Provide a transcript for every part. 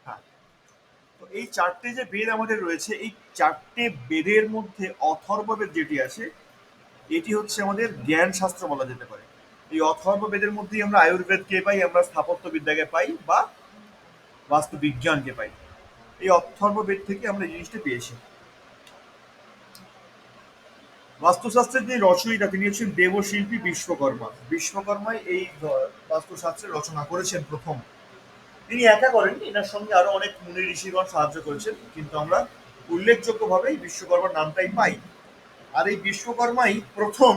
হ্যাঁ, তো এই চারটে যে বেদ আমাদের রয়েছে, এই চারটে বেদের মধ্যে অথর্ববেদ যেটি আছে, এটি হচ্ছে আমাদের জ্ঞান শাস্ত্র বলা যেতে পারে। এই অথর্ব বেদের মধ্যেই আমরা আয়ুর্বেদকে পাই, আমরা স্থাপত্য বিদ্যাকে পাই, বা বাস্তু বিজ্ঞানকে পাই। এই অথর্ব বেদ থেকে আমরা এই জিনিসটা পেয়েছি। বাস্তুশাস্ত্রের যে রচয়িতা তিনি হচ্ছেন দেবশিল্পী বিশ্বকর্মা। বিশ্বকর্মাই এই বাস্তুশাস্ত্রের রচনা করেছেন প্রথম। তিনি একা করেননি, এনার সঙ্গে আরো অনেক মুনি ঋষিগণ সাহায্য করেছেন, কিন্তু আমরা উল্লেখযোগ্যভাবে বিশ্বকর্মার নামটাই পাই। আর এই বিশ্বকর্মাই প্রথম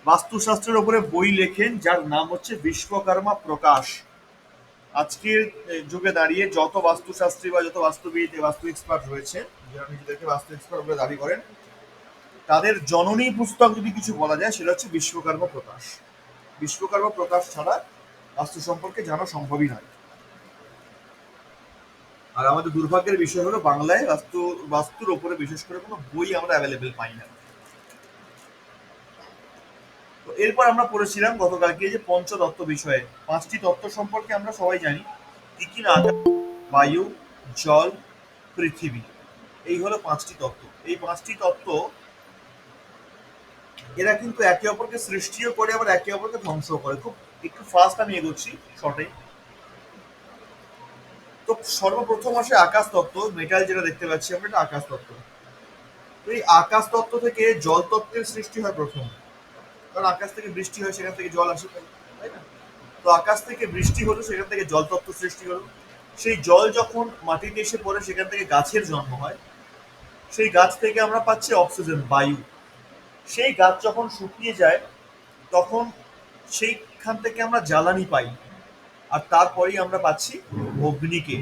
বাস্তুশাস্ত্রের উপরে বই লেখেন, যার নাম হচ্ছে বিশ্বকর্মা প্রকাশ। আজকের যুগে দাঁড়িয়ে যত বাস্তুশাস্ত্রী বা যত বাস্তুবিদ বাস্তু এক্সপার্ট রয়েছে, যারা নিজেদেরকে বাস্তু এক্সপার্ট বলে দাবি করেন, তাদের জননী পুস্তক যদি কিছু বলা যায় সেটা হচ্ছে বিশ্বকর্মা প্রকাশ। বিশ্বকর্মা প্রকাশ ছাড়া বাস্তু সম্পর্কে জানা সম্ভবই নয়। আর আমাদের দুর্ভাগ্যের বিষয় হলো বাংলায় বাস্তুর ওপরে বিশেষ করে কোনো বই আমরা অ্যাভেলেবেল পাই না। তো এরপর আমরা পড়েছিলাম গতকালকে যে পঞ্চতত্ত্ব বিষয়ে। পাঁচটি তত্ত্ব সম্পর্কে আমরা সবাই জানি, কি কি না? আকাশ, বায়ু, জল, পৃথিবী। এই হলো পাঁচটি তত্ত্ব। এই পাঁচটি তত্ত্ব এরা কিন্তু একে অপরকে সৃষ্টিও করে, আবার একে অপরকে ধ্বংসও করে। খুব একটু ফাস্ট আমি এগোচ্ছি শর্টে। তো সর্বপ্রথম আসে আকাশ তত্ত্ব, মেটাল যেটা দেখতে পাচ্ছি আমরা, এটা আকাশ তত্ত্ব। তো এই আকাশ তত্ত্ব থেকে জল তত্ত্বের সৃষ্টি হয় প্রথম। কারণ আকাশ থেকে বৃষ্টি হয়, সেখান থেকে জল আসে, তাই না? তো আকাশ থেকে বৃষ্টি হলো, সেখান থেকে জল তত্ত্ব সৃষ্টি হলো। সেই জল যখন মাটিতে এসে পড়ে, সেখান থেকে গাছের জন্ম হয়। সেই গাছ থেকে আমরা পাচ্ছি অক্সিজেন, বায়ু। সেই গাছ যখন শুকিয়ে যায়, তখন সেইখান থেকে আমরা জ্বালানি পাই। আর তারপরেই আমরা পাচ্ছি অগ্নিকে,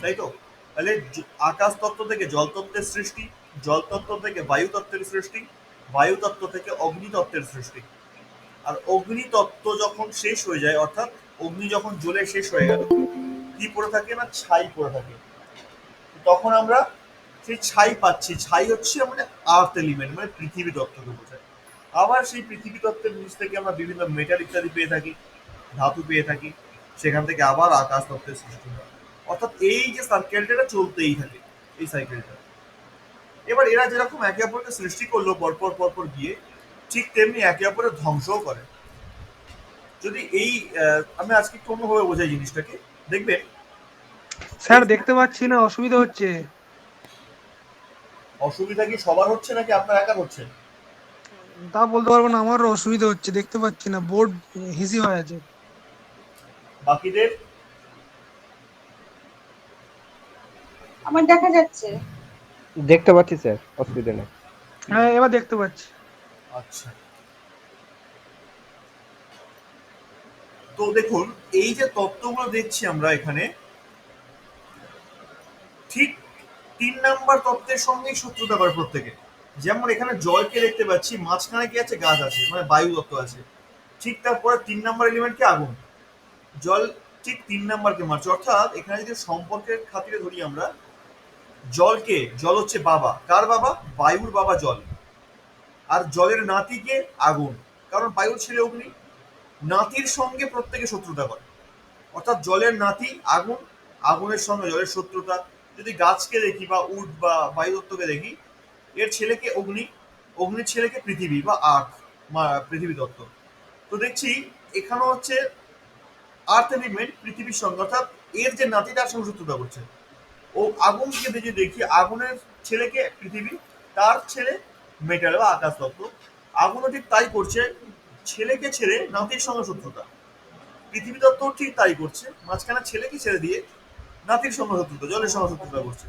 তাই তো? তাহলে আকাশ তত্ত্ব থেকে জল তত্ত্বের সৃষ্টি, জল তত্ত্ব থেকে বায়ু তত্ত্বের সৃষ্টি, বায়ু তত্ত্ব থেকে অগ্নি তত্ত্বের সৃষ্টি। আর অগ্নি তত্ত্ব যখন শেষ হয়ে যায়, অর্থাৎ অগ্নি যখন জ্বলে শেষ হয়ে গেল, কি পড়ে থাকে না, ছাই পড়ে থাকে। তখন আমরা সেই ছাই পাচ্ছি। ছাই হচ্ছে মানে আর্থ এলিমেন্ট, মানে পৃথিবী তত্ত্বকে বোঝায়। আবার সেই পৃথিবী তত্ত্বের নিচ থেকে আমরা বিভিন্ন মেটাল ইত্যাদি পেয়ে থাকি, ধাতু পেয়ে থাকি। সেখান থেকে আবার আকাশ তত্ত্বের সৃষ্টি হয়। অর্থাৎ এই যে সার্কেলটা, এটা চলতেই থাকে, এই সাইকেলটা। এবার এরা যেরকম একে অপরকে সৃষ্টি করলো পরপর পরপর গিয়ে, ঠিক তেমনি একে অপরের ধ্বংসও করে। যদি এই আমি আজকে একটু অন্যভাবে বোঝাই জিনিসটাকে, দেখবেন। স্যার এই দেখতে পাচ্ছি না, অসুবিধা হচ্ছে। অসুবিধা কি সবার হচ্ছে নাকি আপনার একার হচ্ছে? তা বলতে পারবো না, আমারও অসুবিধা হচ্ছে, দেখতে পাচ্ছি না, বোর্ড হিসি হয়ে আছে। বাকিদের? আমার দেখা যাচ্ছে। দেখতে পাচ্ছি স্যার, অসুবিধা নেই। হ্যাঁ, এবার দেখতে পাচ্ছি। আচ্ছা, তো দেখুন, এই যে তত্ত্বগুলো দেখছি আমরা এখানে, ঠিক 3 নাম্বার তত্ত্বের সঙ্গেই শত্রুতা করে প্রত্যেকে। যেমন এখানে জলকে দেখতে পাচ্ছি, মাঝখানে কি আছে, গাছ আছে, মানে বায়ু তত্ত্ব আছে। ঠিক তারপরে 3 নাম্বার এলিমেন্ট কি, আগুন। জল ঠিক 3 নাম্বারকে মারছে। অর্থাৎ এখানে যদি সম্পর্কের খাতিরে ধরি আমরা, জলকে, জল হচ্ছে বাবা, কার বাবা? বায়ুর বাবা জল। আর জলের নাতিকে আগুন, কারণ বায়ুর ছেলে অগ্নি। নাতির সঙ্গে প্রত্যেকে শত্রুতা করে। অর্থাৎ জলের নাতি আগুন, আগুনের সঙ্গে জলের শত্রুতা। যদি গাছকে দেখি বা উড বা বায়ুতত্ত্বকে দেখি, এর ছেলেকে অগ্নি, অগ্নির ছেলেকে পৃথিবী বা আর্থ, পৃথিবী তত্ত্ব। তো দেখছি এখানেও হচ্ছে আর্থ এলিমেন্ট পৃথিবীর সঙ্গে, অর্থাৎ এর যে নাতি তার সঙ্গে শত্রুতা করছে। ও আগুনকে যদি দেখি, আগুনের ছেলেকে পৃথিবী, তার ছেলে মেটাল বা আকাশ তত্ত্ব। আগুনও ঠিক তাই করছে, ছেলেকে ছেড়ে নাতির সঙ্গে শত্রুতা। পৃথিবী তত্ত্ব ঠিক তাই করছে, মাঝখানে ছেলেকে ছেড়ে দিয়ে নাতির সঙ্গে শত্রুতা, জলের সঙ্গে শত্রুতা করছে।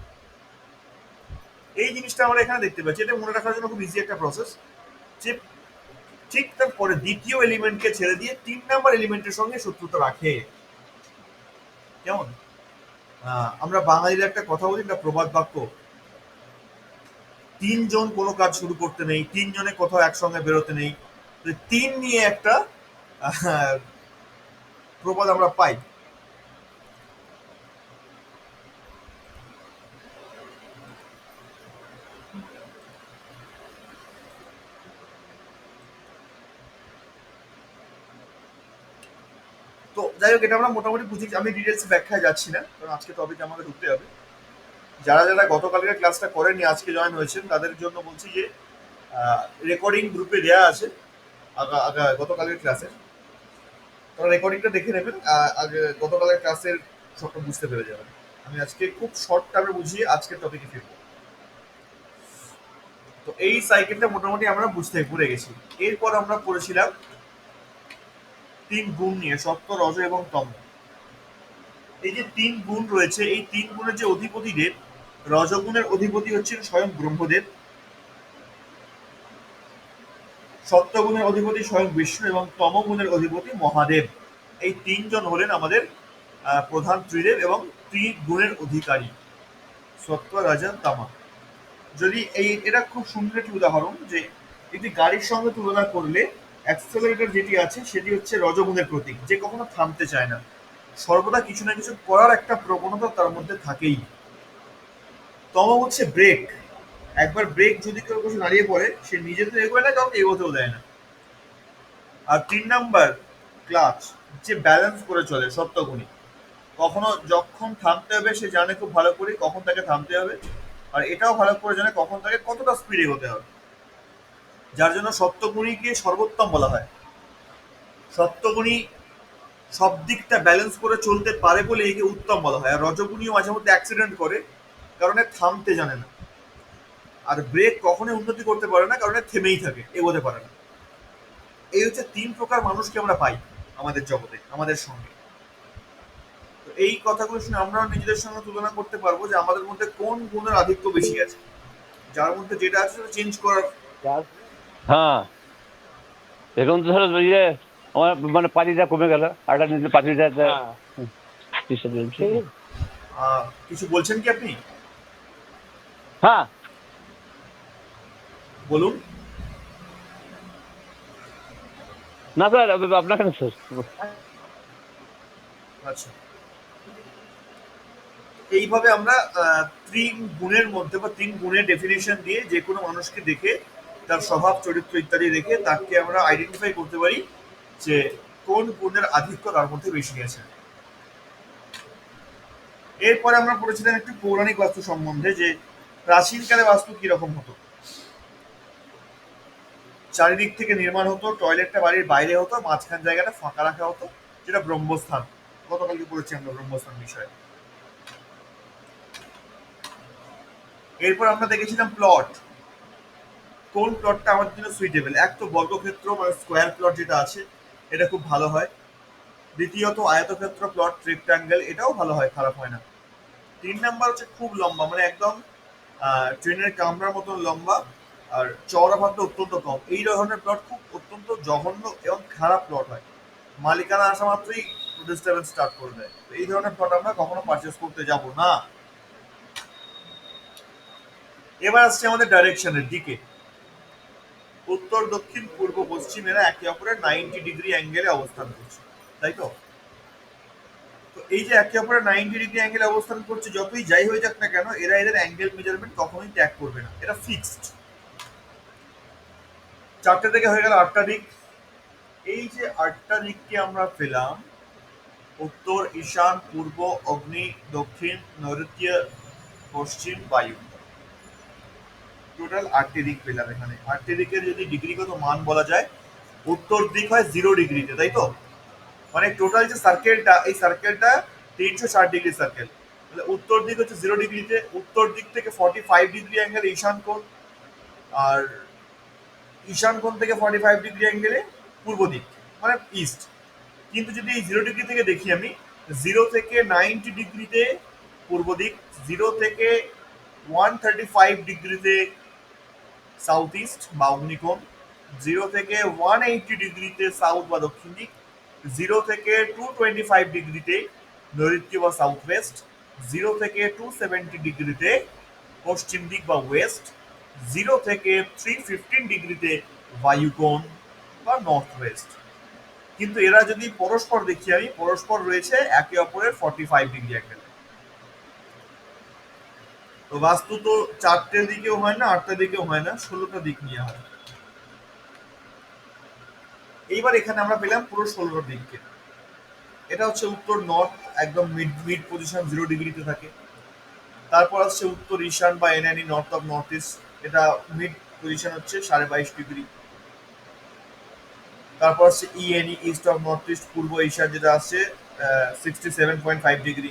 এই জিনিসটা আমরা এখানে দেখতে পাচ্ছি। এটা মনে রাখার জন্য খুব ইজি একটা প্রসেস, যে ঠিক তারপরে দ্বিতীয় এলিমেন্টকে ছেড়ে দিয়ে 3 নাম্বার এলিমেন্টের সঙ্গে শত্রুতা রাখে। কেমন? আমরা বাঙালির একটা কথা বলি, একটা প্রবাদ বাক্য, তিনজন কোনো কাজ শুরু করতে নেই, তিনজনে কোথাও একসঙ্গে বেরোতে নেই। তো তিন নিয়ে একটা আহ, প্রবাদ আমরা পাই। তো যাই হোক, এটা আমরা মোটামুটি বুঝি। আমি ডিটেলস ব্যাখ্যায় যাচ্ছি না, কারণ আজকে টপিকে আমাকে ঢুকতে হবে। যারা যারা গতকালকের ক্লাসটা করেনি, আজকে জয়েন হয়েছেন, তাদের জন্য বলছি যে রেকর্ডিং গ্রুপে দেওয়া আছে গতকালকের ক্লাসে। তারা রেকর্ডিংটা দেখে নেবেন, আগে গতকালের ক্লাসের সবটা বুঝতে পেরে যাবেন। আমি আজকে খুব শর্ট টার্মে বুঝিয়ে আজকের টপিকে ফিরবো। তো এই সাইকেলটা মোটামুটি আমরা বুঝতে পেরে গেছি। এরপর আমরা পড়েছিলাম 3 গুণ নিয়ে, সত্য, রজ এবং তম। এই যে 3 গুণ রয়েছে, এই 3 গুণের যে অধিপতিদের, রজগুণের অধিপতি হচ্ছেন স্বয়ং ব্রহ্মদেব, সত্যগুণের অধিপতি স্বয়ং বিষ্ণু এবং তমগুণের অধিপতি মহাদেব। এই 3 জন হলেন আমাদের প্রধান ত্রিদেব এবং ত্রিগুণের অধিকারী, সত্য, রাজা, তামা। যদি এটা খুব সুন্দর একটি উদাহরণ, যে একটি গাড়ির সঙ্গে তুলনা করলে অ্যাক্সেলারেটর যেটি আছে সেটি হচ্ছে রজগুণের প্রতীক, যে কখনো থামতে চায় না, সর্বদা কিছু না কিছু করার একটা প্রবণতা তার মধ্যে থাকেই। তম হচ্ছে ব্রেক, একবার ব্রেক যদি কেউ কিছু দাঁড়িয়ে পড়ে, সে নিজে তো এগোয় না, কাউকে এগোতেও দেয় না। আর 3 নাম্বার ক্লাচ, যে ব্যালেন্স করে চলে, সত্যগুণী, কখনো যখন থামতে হবে সে জানে খুব ভালো করে কখন তাকে থামতে হবে, আর এটাও ভালো করে জানে কখন তাকে কতটা স্পিড এগোতে হবে, যার জন্য সত্যগুণীকে সর্বোত্তম বলা হয়। সত্যগুণী সব দিকটা ব্যালেন্স করে চলতে পারে বলে একে উত্তম বলা হয়। আর রজগুণীও মাঝে মধ্যে অ্যাক্সিডেন্ট করে, কারণ থামতে জানে না। আর ব্রেক কখনোই উন্নতি করতে পারে না, কারণ থেমেই থাকে, এগোতে পারে না। এই হচ্ছে 3 প্রকার মানুষকে আমরা পাই আমাদের জগতে, আমাদের সঙ্গে। তো এই কথাগুলো শুনে আমরা নিজেদের সঙ্গে তুলনা করতে পারবো যে আমাদের মধ্যে কোন গুণের আধিক্য বেশি আছে, যার মধ্যে যেটা আছে সেটা চেঞ্জ করার। হ্যাঁ, এখন তো ধরো ইয়ে আমার মানে পানিটা কমে গেল, আটা নিচে পানিটা কিছু বলছেন কি আপনি? হ্যাঁ, বলুন। না স্যার আপনাকে না স্যার। আচ্ছা, এইভাবে আমরা 3 গুণের মধ্যে বা 3 গুণের ডেফিনেশন দিয়ে যে কোনো মানুষকে দেখে, তার স্বভাব, চরিত্র ইত্যাদি দেখে তাকে আমরা আইডেন্টিফাই করতে পারি যে কোন গুণের আধিক্য তার মধ্যে বেশি আছে। এরপরে আমরা পড়েছিলাম একটু পৌরাণিক বাস্তু সম্বন্ধে, যে প্রাচীনকালে বাস্তু কিরকম হতো। চারিদিক থেকে নির্মাণ হতো, টয়লেটটা বাড়ির বাইরে হতো, মাঝখান জায়গাটা ফাঁকা রাখা হতো, যেটা ব্রহ্মস্থান। গতকালকে পড়েছি আমরা ব্রহ্মস্থান বিষয়ে। এরপর আমরা দেখেছিলাম প্লট, কোন প্লটটা আমাদের জন্য সুইটেবল। এক তো বর্গক্ষেত্র মানে স্কোয়ার প্লট যেটা আছে, এটা খুব ভালো হয়। দ্বিতীয়ত আয়তক্ষেত্র প্লট, রেক্ট্যাঙ্গেল, এটাও ভালো হয়, খারাপ হয় না। 3 নাম্বার হচ্ছে খুব লম্বা, মানে একদম ট্রেনের কামরার মতন লম্বা, আর চওড়া ভাগটা অত্যন্ত কম। এই ধরনের প্লট খুব অত্যন্ত জঘন্য এবং খারাপ প্লট হয়, মালিকানা আসা মাত্রই ডিস্টারবেন্স স্টার্ট করে দেয়। তো এই ধরনের প্লট আমরা কখনো পারচেস করতে যাব না। এবার আসছে আমাদের ডাইরেকশনের দিকে। উত্তর, দক্ষিণ, পূর্ব, পশ্চিম এরা একে অপরের 90 ডিগ্রি অ্যাঙ্গেলে অবস্থান করছে, তাই তো? তো এই যে একে অপরের 90 ডিগ্রি অ্যাঙ্গেলে অবস্থান করছে, যতই যাই হয়ে যাক না কেন, এরা এদের অ্যাঙ্গেল মেজারমেন্ট কখনোই ত্যাগ করবে না, এটা ফিক্সড। 4টে থেকে হয়ে গেল 8টা দিক। এই যে 8টা দিককে আমরা পেলাম, উত্তর, ঈশান, পূর্ব, অগ্নি, দক্ষিণ, নৈಋত্য, পশ্চিম, বায়ু। টোটাল 8টি দিক পেলাম এখানে। 8টি দিকের যদি ডিগ্রিগত মান বলা যায়, উত্তর দিক হয় 0 ডিগ্রিতে, তাই তো? মানে টোটাল যে সার্কেলটা, এই সার্কেলটা 360 ডিগ্রি সার্কেল। তাহলে উত্তর দিক হচ্ছে 0 ডিগ্রিতে, উত্তর দিক থেকে 45 ডিগ্রি অ্যাঙ্গেল ঈশান কোণ, আর ঈশান কোণ থেকে 45 ডিগ্রি অ্যাঙ্গেলে পূর্ব দিক, মানে ইস্ট। কিন্তু যদি এই 0 ডিগ্রি থেকে দেখি আমি, 0 থেকে 90 ডিগ্রিতে পূর্ব দিক, 0 থেকে 135 ডিগ্রিতে সাউথ ইস্ট বা অগ্নিকোণ, 0 থেকে 180 ডিগ্রিতে সাউথ বা দক্ষিণ দিক, 0 থেকে 225 ডিগ্রিতে নৈಋত্য বা সাউথ ওয়েস্ট, 0 থেকে 270 ডিগ্রিতে পশ্চিম দিক বা ওয়েস্ট, 0 থেকে 315 ডিগ্রিতে বায়ুকোণ বা নর্থ ওয়েস্ট। কিন্তু এরা যদি পরস্পর দেখি আমি, পরস্পর রয়েছে একে অপরের 45 ডিগ্রি অ্যাঙ্গেল। তো বাস্তু তো 4টে দিকেও হয় না, 8টা দিকেও হয় না, 16টা দিক নিয়ে হয়। এইবার এখানে আমরা পেলাম পুরো 16টা দিককে। এটা হচ্ছে উত্তর নর্থ, একদম মিড মিড পজিশন 0 ডিগ্রিতে থাকে। তারপর আসছে উত্তর ঈশান বা এনআইনি, নর্থ অফ নর্থ ইস্ট, এটা মিড পজিশন হচ্ছে 22.5 ডিগ্রি। তারপর আসছে ইএনই, ইস্ট অফ নর্থ ইস্ট, পূর্ব ঈশান, যেটা আসছে 67.5 ডিগ্রি।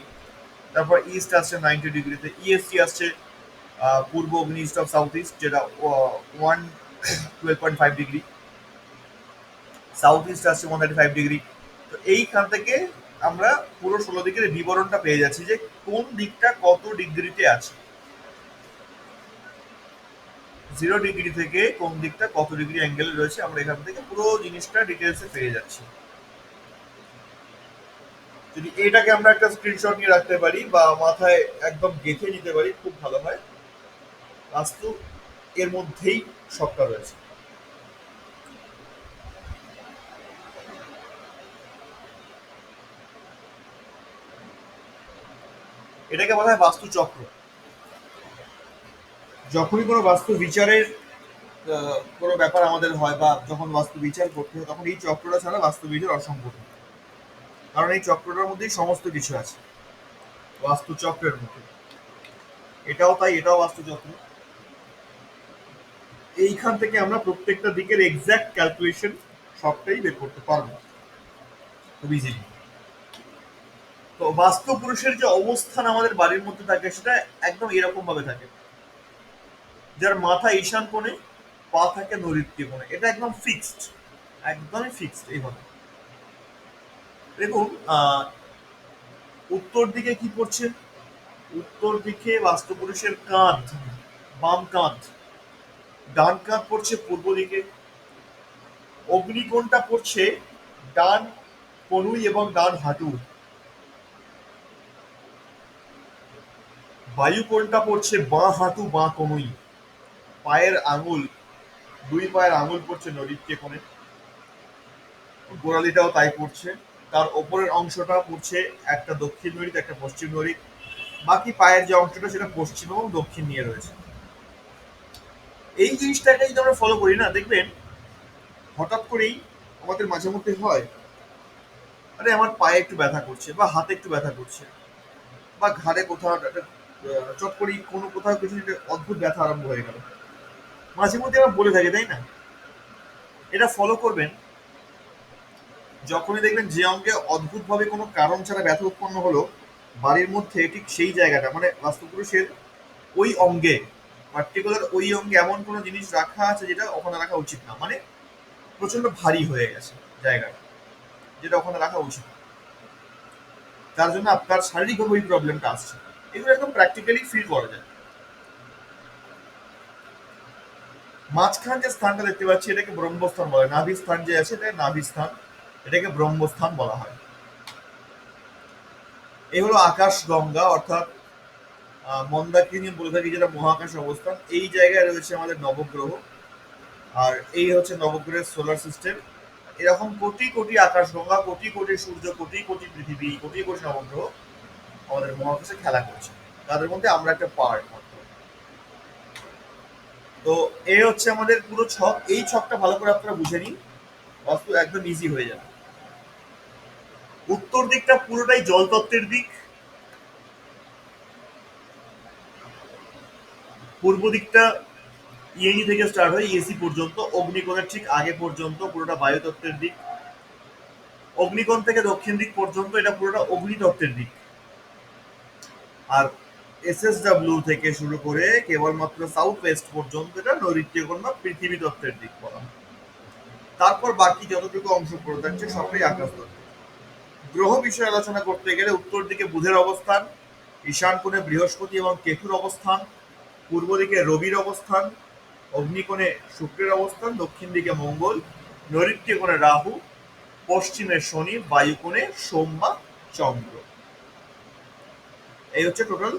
তারপর ইস্ট আসছে 90 ডিগ্রিতে। ইএসসি আসছে পূর্ব অগ্নি, ইস্ট অফ সাউথ ইস্ট, যেটা 112.5 ডিগ্রি। সাউথ ইস্ট আসছে 135 ডিগ্রি। তো এইখান থেকে আমরা পুরো 16 দিকের বিবরণটা পেয়ে যাচ্ছি যে কোন দিকটা কত ডিগ্রিতে আছে। 0 ডিগ্রি থেকে কোন দিকটা কত ডিগ্রি অ্যাঙ্গেলে রয়েছে, আমরা এখান থেকে পুরো জিনিসটা ডিটেলসে পেয়ে যাচ্ছি। যদি এটাকে আমরা একটা স্ক্রিনশট নিয়ে রাখতে পারি বা মাথায় একদম গেঁথে নিতে পারি, খুব ভালো হয়। বাস্তু এর মধ্যেই সবটা রয়েছে। এটাকে বলা হয় বাস্তু চক্র। যখনই কোনো বাস্তু বিচারের কোনো ব্যাপার আমাদের হয় বা যখন বাস্তু বিচার করতে হয়, তখন এই চক্রটা ছাড়া বাস্তু বিচার অসম্পূর্ণ। কারণ এই চক্রটার মধ্যেই সমস্ত কিছু আছে, বাস্তু চক্রের মধ্যে। এটাও তাই, এটাও বাস্তু চক্র। এইখান থেকে আমরা প্রত্যেকটা দিকের এক্সাক্ট ক্যালকুলেশন সবটাই বের করতে পারবো খুব ইজিলি। তো বাস্তু পুরুষের যে অবস্থান আমাদের বাড়ির মধ্যে থাকে, সেটা একদম এরকম ভাবে থাকে। যার মাথা ঈশান কোণে, পা থাকে নৈಋত্য কোণে, এটা একদম ফিক্সড, একদমই ফিক্সড এইভাবে। দেখুন, উত্তর দিকে কি পড়ছে? উত্তর দিকে বাস্তু পুরুষের কাঁধ, বাম কাঁধ। ডান কাঁধ পড়ছে পূর্ব দিকে। অগ্নিকোণটা পড়ছে ডান কনুই এবং ডান হাঁটু। বায়ুকোণটা পড়ছে বাঁ হাঁটু, বাঁ কনুই। পায়ের আঙুল, দুই পায়ের আঙুল পড়ছে নৈಋত্য কোণে। গোড়ালিটাও তাই পড়ছে। তার ওপরের অংশটা পড়ছে একটা দক্ষিণ নৈঋত, একটা পশ্চিম নৈঋত। বাকি পায়ের যে অংশটা, সেটা পশ্চিম এবং দক্ষিণ নিয়ে রয়েছে। এই জিনিসটাকে যদি আমরা ফলো করি না, দেখবেন হঠাৎ করেই আমাদের মাঝে মধ্যে হয়, আরে আমার পায়ে একটু ব্যথা করছে বা হাতে একটু ব্যথা করছে বা ঘাড়ে কোথাও একটা চট করেই কোনো কোথাও কিছু একটা অদ্ভুত ব্যথা আরম্ভ হয়ে গেল। মাঝে মধ্যে আমরা বলে থাকি, তাই না? এটা ফলো করবেন, যখনই দেখবেন যে অঙ্গে অদ্ভুতভাবে কোনো কারণ ছাড়া ব্যথা উৎপন্ন হলো বাড়ির মধ্যে, ঠিক সেই জায়গাটা মানে বাস্তুপুরুষের ওই অঙ্গে, পার্টিকুলার ওই অঙ্গে এমন কোনো জিনিস রাখা আছে যেটা ওখানে রাখা উচিত না, মানে প্রচন্ড ভারী হয়ে গেছে জায়গাটা, যেটা ওখানে রাখা উচিত না। তার জন্য আপনার শারীরিকভাবে ওই প্রবলেমটা আসছে। এগুলো একদম প্র্যাকটিক্যালি ফিল করা যায়। মাঝখান যে স্থানটা দেখতে পাচ্ছি, এটাকে ব্রহ্মস্থান বলে। নাভি স্থান যে আছে, এটা নাভি স্থান, এটাকে ব্রহ্মস্থান বলা হয়। এই হলো আকাশ গঙ্গা, অর্থাৎ মন্দাকিনী বলে থাকি, যেটা মহাকাশ অবস্থান। এই জায়গায় রয়েছে আমাদের নবগ্রহ, আর এই হচ্ছে নবগ্রহের সোলার সিস্টেম। এরকম কোটি কোটি আকাশ গঙ্গা, কোটি কোটি সূর্য, কোটি কোটি পৃথিবী, কোটি কোটি নবগ্রহ আমাদের মহাকাশে খেলা করছে। তাদের মধ্যে আমরা একটা পার্ট মাত্র। তো এই হচ্ছে আমাদের পুরো ছক। এই ছকটা ভালো করে আপনারা বুঝে নিন, বাস্তু একদম ইজি হয়ে যাবে। উত্তর দিকটা পুরোটাই জলতত্ত্বের দিক। পূর্ব দিকটা ইএনই থেকে স্টার্ট হয় ইএসি পর্যন্ত, অগ্নিকোণের ঠিক আগে পর্যন্ত পুরোটা বায়ুতত্ত্বের দিক। অগ্নিকোণ থেকে দক্ষিণ দিক পর্যন্ত এটা পুরোটা অগ্নিতত্ত্বের দিক। আর এসএসডব্লিউ থেকে শুরু করে কেবলমাত্র সাউথ ওয়েস্ট পর্যন্ত এটা নৈಋত্য কোণ বা পৃথিবী তত্ত্বের দিক বলা হয়। তারপর বাকি যতটুকু অংশ পড়ে থাকছে সবটাই আকাশ তত্ত্ব। গ্রহ বিষয়ে আলোচনা করতে গেলে উত্তর দিকে বুধের অবস্থান, ঈশান কোণে বৃহস্পতি এবং কেতুর অবস্থান, পূর্ব দিকে রবির অবস্থান, অগ্নিকোণে শুক্রের অবস্থান, দক্ষিণ দিকে মঙ্গল, নৈಋত্য কোণে রাহু, পশ্চিমে শনি, বায়ুকোণে সোম বা চন্দ্র। এই হচ্ছে টোটাল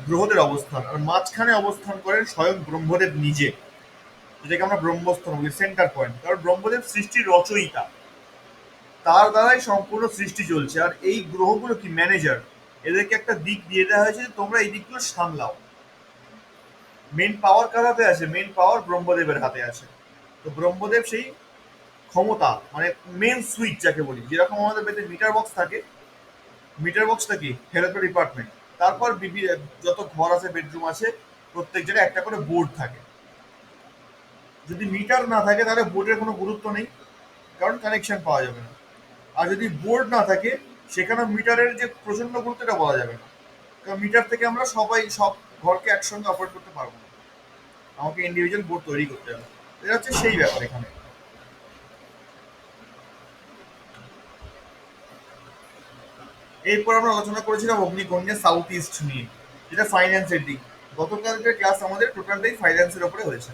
গ্রহদের অবস্থান। আর মাঝখানে অবস্থান করেন স্বয়ং ব্রহ্মদেব নিজে, যেটাকে আমরা ব্রহ্মস্থান বলি, সেন্টার পয়েন্ট। কারণ ব্রহ্মদেব সৃষ্টির রচয়িতা, তার দ্বারাই সম্পূর্ণ সৃষ্টি চলছে। আর এই গ্রহগুলো কি ম্যানেজার, এদেরকে একটা দিক দিয়ে দেওয়া হয়েছে যে তোমরা এই দিকগুলো সামলাও। মেন পাওয়ার কার হাতে আছে? মেন পাওয়ার ব্রহ্মদেবের হাতে আছে। তো ব্রহ্মদেব সেই ক্ষমতা, মানে মেন সুইচ যাকে বলি, যেরকম আমাদের বাড়িতে মিটার বক্স থাকে, মিটার বক্সটা কি হেলথ ডিপার্টমেন্ট, তারপর যত ঘর আছে, বেডরুম আছে, প্রত্যেক জায়গায় একটা করে বোর্ড থাকে। যদি মিটার না থাকে তাহলে বোর্ডের কোনো গুরুত্ব নেই, কারণ কানেকশন পাওয়া যাবে না। আর যদি বোর্ড না থাকে, সেখানে মিটারের যে প্রচন্ড গুরুত্ব এটা বলা যাবে না, কারণ মিটার থেকে আমরা সবাই সব ঘরকে একসঙ্গে অপারেট করতে পারবো না, আমাকে ইন্ডিভিজুয়াল বোর্ড তৈরি করতে হবে। এটা হচ্ছে সেই ব্যাপার এখানে। এরপর আমরা আলোচনা করেছিলাম অগ্নিকন্যা সাউথ ইস্ট নিয়ে, যেটা ফাইন্যান্সের দিক। গতকালকের ক্লাস আমাদের টোটালটাই ফাইন্যান্সের উপরে হয়েছে।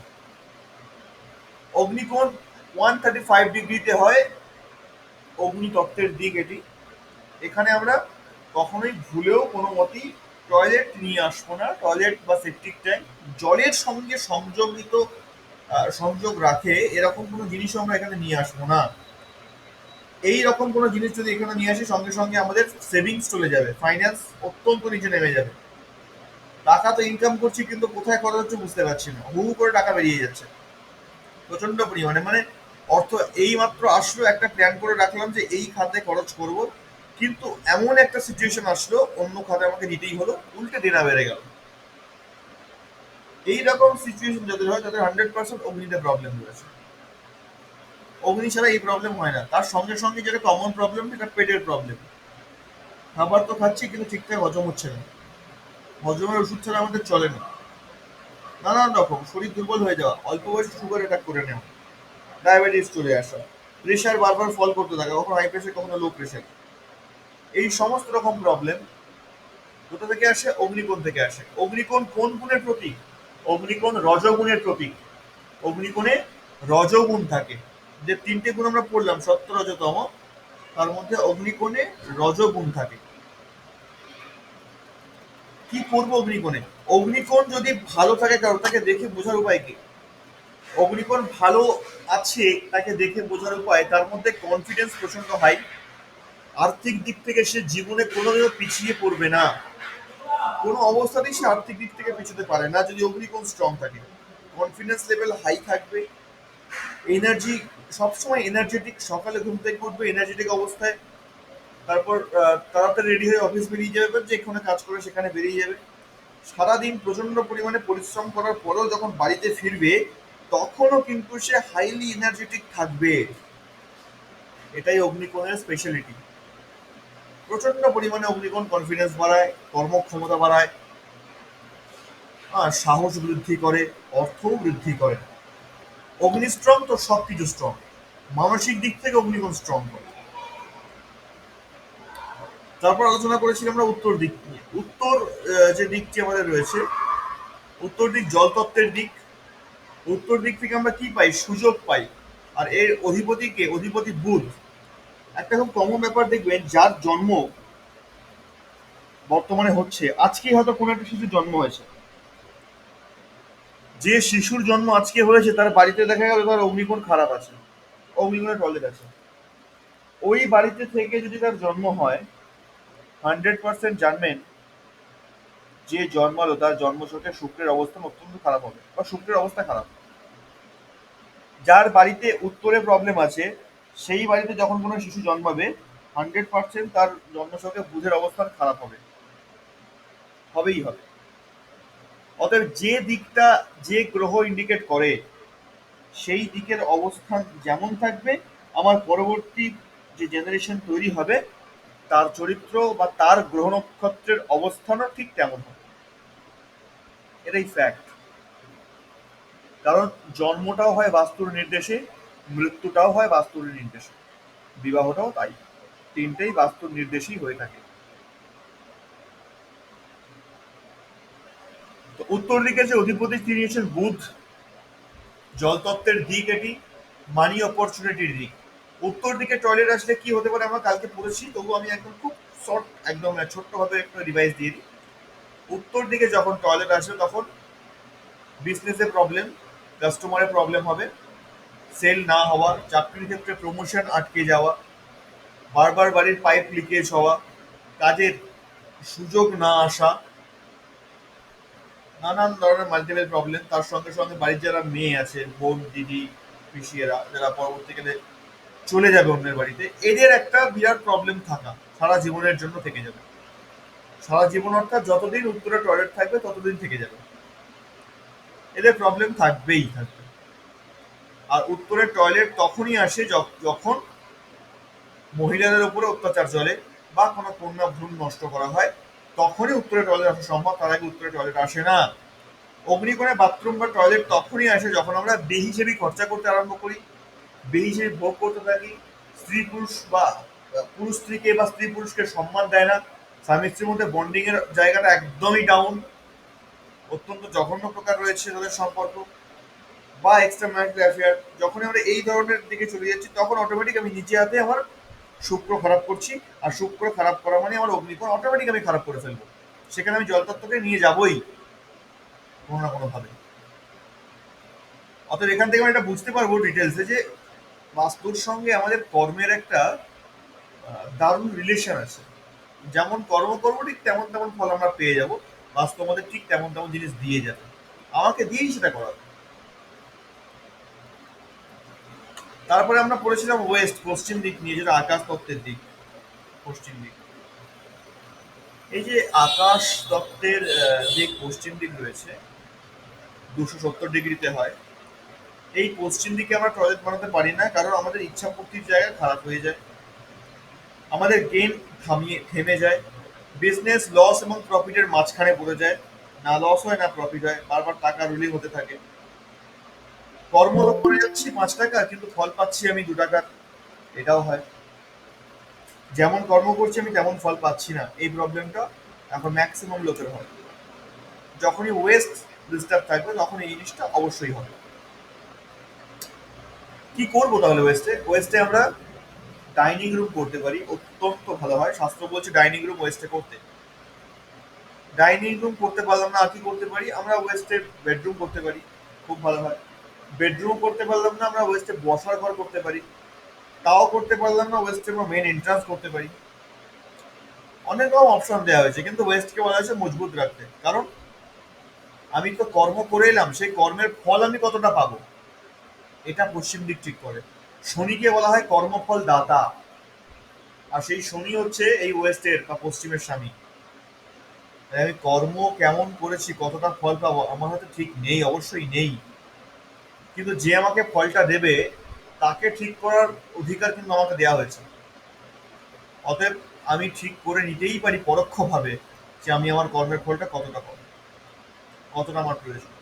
অগ্নিকোণ 135 ডিগ্রিতে হয়, অগ্নিতত্ত্বের দিক এটি। এখানে আমরা কখনোই ভুলেও কোনো মতেই টয়লেট নিয়ে আসবো না, টয়লেট বা সেপটিক ট্যাঙ্ক জলের সঙ্গে সংযোগ রাখে এরকম কোনো জিনিসও আমরা এখানে নিয়ে আসবো না। এই রকম কোনো জিনিস যদি এখানে নিয়ে আসি, সঙ্গে সঙ্গে আমাদের সেভিংস চলে যাবে, ফাইন্যান্স অত্যন্ত নিচে নেমে যাবে। টাকা তো ইনকাম করছি, কিন্তু কোথায় খরচ হচ্ছে বুঝতে পারছি না, হু হু করে টাকা বেরিয়ে যাচ্ছে প্রচন্ড পরিমাণে। মানে অর্থ এই মাত্র আসলো, একটা প্ল্যান করে রাখলাম যে এই খাতে খরচ করব, কিন্তু এমন একটা সিচুয়েশন আসলো অন্য খাতে আমাকে নিতেই হলো, উল্টে দেনা বেড়ে গেল। এইরকম সিচুয়েশন যাদের হয় তাদের 100% অগ্নিতে প্রবলেম রয়েছে। অগ্নি ছাড়া এই প্রবলেম হয় না। তার সঙ্গে সঙ্গে যেটা কমন প্রবলেম, সেটা পেটের প্রবলেম। খাবার তো খাচ্ছি কিন্তু ঠিকঠাক হজম হচ্ছে না, হজমের ওষুধ ছাড়া আমাদের চলে না। নানান রকম শরীর দুর্বল হয়ে যাওয়া, অল্প বয়সে সুগার অ্যাটাক করে নেওয়া, ডায়াবেটিস চলে আসা, প্রেশার বারবার ফল করতে থাকা, কখনো হাই প্রেশার কখনো লো প্রেশার। এই সমস্ত রকম প্রবলেম কোথা থেকে আসে? অগ্নিকোণ থেকে আসে। অগ্নিকোণ কোন গুণের প্রতীক? অগ্নিকোণ রজগুণের প্রতীক। অগ্নিকোণে রজগুণ থাকে, যে তিনটে গুণ আমরা পড়লাম সত্য রজতম, তার মধ্যে অগ্নিকোণে রজগুণ থাকে। কি করবো অগ্নিকোণে? অগ্নিকোণ যদি ভালো থাকে কারো, তাকে দেখে বোঝার উপায় কি? অগ্নিকোণ ভালো আছে তাকে দেখে বোঝার উপায়, তার মধ্যে কনফিডেন্স প্রচন্ড হাই, আর্থিক দিক থেকে সে জীবনে কোনোদিনও পিছিয়ে পড়বে না, কোনো অবস্থাতেই সে আর্থিক দিক থেকে পিছতে পারে না যদি অগ্নিকোণ স্ট্রং থাকে। কনফিডেন্স লেভেল হাই থাকবে, এনার্জি, সবসময় এনার্জেটিক, সকালে ঘুম থেকে উঠবে এনার্জেটিক অবস্থায়, তারপর তাড়াতাড়ি রেডি হয়ে অফিস বেরিয়ে যাবে, যে এখানে কাজ করে সেখানে বেরিয়ে যাবে। সারাদিন প্রচন্ড পরিমাণে পরিশ্রম করার পরেও যখন বাড়িতে ফিরবে, তখনও কিন্তু সে হাইলি এনার্জেটিক থাকবে। এটাই অগ্নিকোণের স্পেশালিটি। প্রচন্ড পরিমাণে অগ্নিকোণ কনফিডেন্স বাড়ায়, কর্মক্ষমতা বাড়ায়, সাহস বৃদ্ধি করে, অর্থও বৃদ্ধি করে। অগ্নি স্ট্রং তো সবকিছু স্ট্রং, মানসিক দিক থেকে অগ্নিকোণ স্ট্রং করে। তারপর আলোচনা করেছিলাম আমরা উত্তর দিক নিয়ে। উত্তর যে দিকটি আমাদের রয়েছে, উত্তর দিক জলতত্ত্বের দিক। উত্তর দিক থেকে আমরা কি পাই? সুযোগ পাই। আর এর অধিপতিকে, অধিপতি বুধ। একটা খুব কমন ব্যাপার দেখবেন, যার জন্ম বর্তমানে হচ্ছে, আজকে হয়তো কোনো একটা শিশুর জন্ম হয়েছে, যে শিশুর জন্ম আজকে হয়েছে তার বাড়িতে দেখা গেল তার অগ্নিকোণ খারাপ আছে, অগ্নিকোণের টয়লেট আছে। ওই বাড়িতে থেকে যদি তার জন্ম হয়, 100% জানবেন যে জন্মালো তার জন্মছকে শুক্রের অবস্থান অত্যন্ত খারাপ হবে, বা শুক্রের অবস্থা খারাপ। যার বাড়িতে উত্তরে প্রবলেম আছে, সেই বাড়িতে যখন কোনো শিশু জন্মাবে, 100% তার জন্মছকে বুধের অবস্থান খারাপ হবে, হবেই হবে। অতএব যে দিকটা যে গ্রহ ইন্ডিকেট করে, সেই দিকের অবস্থান যেমন থাকবে, আমার পরবর্তী যে জেনারেশন তৈরি হবে, তার চরিত্র বা তার গ্রহ নক্ষত্রের অবস্থানও ঠিক তেমন হবে। এটাই ফ্যাক্ট। কারণ জন্মটাও হয় বাস্তুর নির্দেশে, মৃত্যুটাও হয় বাস্তুর নির্দেশে, বিবাহটাও তাই, তিনটেই বাস্তুর নির্দেশই হয়ে থাকে। তো উত্তর দিকে যে অধিপতি তিনি হচ্ছেন বুধ, জলতত্ত্বের দিক এটি, মানি অপরচুনিটির দিক। উত্তর দিকে টয়লেট আসলে কি হতে পারে আমরা কালকে পড়েছি, তবু আমি একদম খুব শর্ট, একদম ছোট্টভাবে একটা রিভাইজ দিয়ে দিই। উত্তর দিকে যখন টয়লেট আসে, তখন বিজনেসে প্রবলেম, কাস্টমারের প্রবলেম হবে, সেল না হওয়া, চাকরির ক্ষেত্রে প্রমোশন আটকে যাওয়া, বারবার বাড়ির পাইপ লিকেজ হওয়া, কাজের সুযোগ না আসা, নানান ধরনের মাল্টিপল প্রবলেম। তার সঙ্গে সঙ্গে বাড়ির যারা মেয়ে আছে, বোন, দিদি, পিসিয়েরা, যারা পরবর্তীকালে চলে যাবে অন্যের বাড়িতে, এদের একটা বিরাট প্রবলেম থাকা সারা জীবনের জন্য থেকে যাবে। সারা জীবন অর্থাৎ যতদিন উত্তরে টয়লেট থাকবে ততদিন থেকে যাবে, এদের প্রবলেম থাকবেই থাকবে। আর উত্তরের টয়লেট তখনই আসে যখন মহিলাদের উপরে অত্যাচার চলে বা কোনো কন্যা ভ্রূণ নষ্ট করা হয়, তখনই উত্তরে টয়লেট আসা সম্ভব, তার আগে উত্তরে টয়লেট আসে না। অগ্নিকোণে বাথরুম বা টয়লেট তখনই আসে যখন আমরা বেহিসেবি খরচা করতে আরম্ভ করি, বেহিসেবি ভোগ করতে থাকি, স্ত্রী পুরুষ বা পুরুষ স্ত্রীকে বা স্ত্রী পুরুষকে সম্মান দেয় না, স্বামী স্ত্রীর মধ্যে বন্ডিং এর জায়গাটা একদমই ডাউন, অত্যন্ত জঘন্য প্রকার রয়েছে তাদের সম্পর্ক, বা এক্সট্রা ম্যারিটাল অ্যাফেয়ার, যখন আমরা এই ধরনের দিকে চলে যাচ্ছি তখন অটোমেটিক আমি নিচে হাতে আমার শুক্র খারাপ করছি, আর শুক্র খারাপ করা মানে আমার অগ্নিকোণ অটোমেটিক আমি খারাপ করে ফেলবো, সেখানে আমি জলতত্ত্বকে নিয়ে যাবই কোনো না কোনো ভাবে। অতএব এখান থেকে আমরা এটা বুঝতে পারবো ডিটেলসে যে বাস্তুর সঙ্গে আমাদের কর্মের একটা দারুণ রিলেশন আছে। যেমন কর্ম করবো ঠিক তেমন তেমন ফল আমরা পেয়ে যাব, বাস্তু আমাদের ঠিক তেমন তেমন জিনিস দিয়ে যাবে, আমাকে দিয়েই সেটা করাবে। তারপরে আমরা পড়েছিলাম ওয়েস্ট, পশ্চিম দিক নিয়ে, যেটা আকাশ তত্ত্বের দিক, পশ্চিম দিক। এই যে আকাশ তত্ত্বের যে পশ্চিম দিক রয়েছে 270 ডিগ্রিতে হয়, এই পশ্চিম দিকে আমরা টয়লেট বানাতে পারি না, কারণ আমাদের ইচ্ছা পূর্তির জায়গা খারাপ হয়ে যায়, আমাদের গেম থেমে যায়, বিজনেস লস এবং প্রফিটের মাঝখানে পড়ে যায়, না লস হয় না প্রফিট হয়, বারবার টাকা রুলিং হতে থাকে, কর্ম করে যাচ্ছি 5 টাকা কিন্তু ফল পাচ্ছি আমি 2 টাকা, এটাও হয়। যেমন কর্ম করছি আমি তেমন ফল পাচ্ছি না, এই প্রবলেমটা এখন ম্যাক্সিমাম লোকের হয়। যখনই ওয়েস্ট ডিস্টার্ব থাকবে তখন এই জিনিসটা অবশ্যই হবে। কি করবো তাহলে ওয়েস্টে? ওয়েস্টে আমরা ডাইনিং রুম করতে পারি, অত্যন্ত ভালো হয়, শাস্ত্র বলছে ডাইনিং রুম ওয়েস্টে করতে। ডাইনিং রুম করতে পারলাম না আর কি করতে পারি? আমরা ওয়েস্টে বেডরুম করতে পারি, খুব ভালো হয়। বেডরুম করতে পারলাম না, আমরা ওয়েস্টে বসার ঘর করতে পারি, তাও করতে পারলাম না, ওয়েস্টে আমরা মেন এন্ট্রান্স করতে পারি। অনেক রকম অপশন দেওয়া হয়েছে, কিন্তু ওয়েস্টকে বলা হয়েছে মজবুত রাখতে, কারণ আমি তো কর্ম করে এলাম, সেই কর্মের ফল আমি কতটা পাবো এটা পশ্চিম দিক ঠিক করে। শনিকে বলা হয় কর্মফল দাতা, আর সেই শনি হচ্ছে এই ওয়েস্টের বা পশ্চিমের স্বামী। তাই আমি কর্ম কেমন করেছি, কতটা ফল পাবো আমার হয়তো ঠিক নেই, অবশ্যই নেই, কিন্তু যে আমাকে ফলটা দেবে তাকে ঠিক করার অধিকার কিন্তু আমাকে দেওয়া হয়েছে। অতএব আমি ঠিক করে নিতেই পারি পরোক্ষভাবে যে আমি আমার কর্মের ফলটা কতটা পাবো, কতটা আমার প্রয়োজন।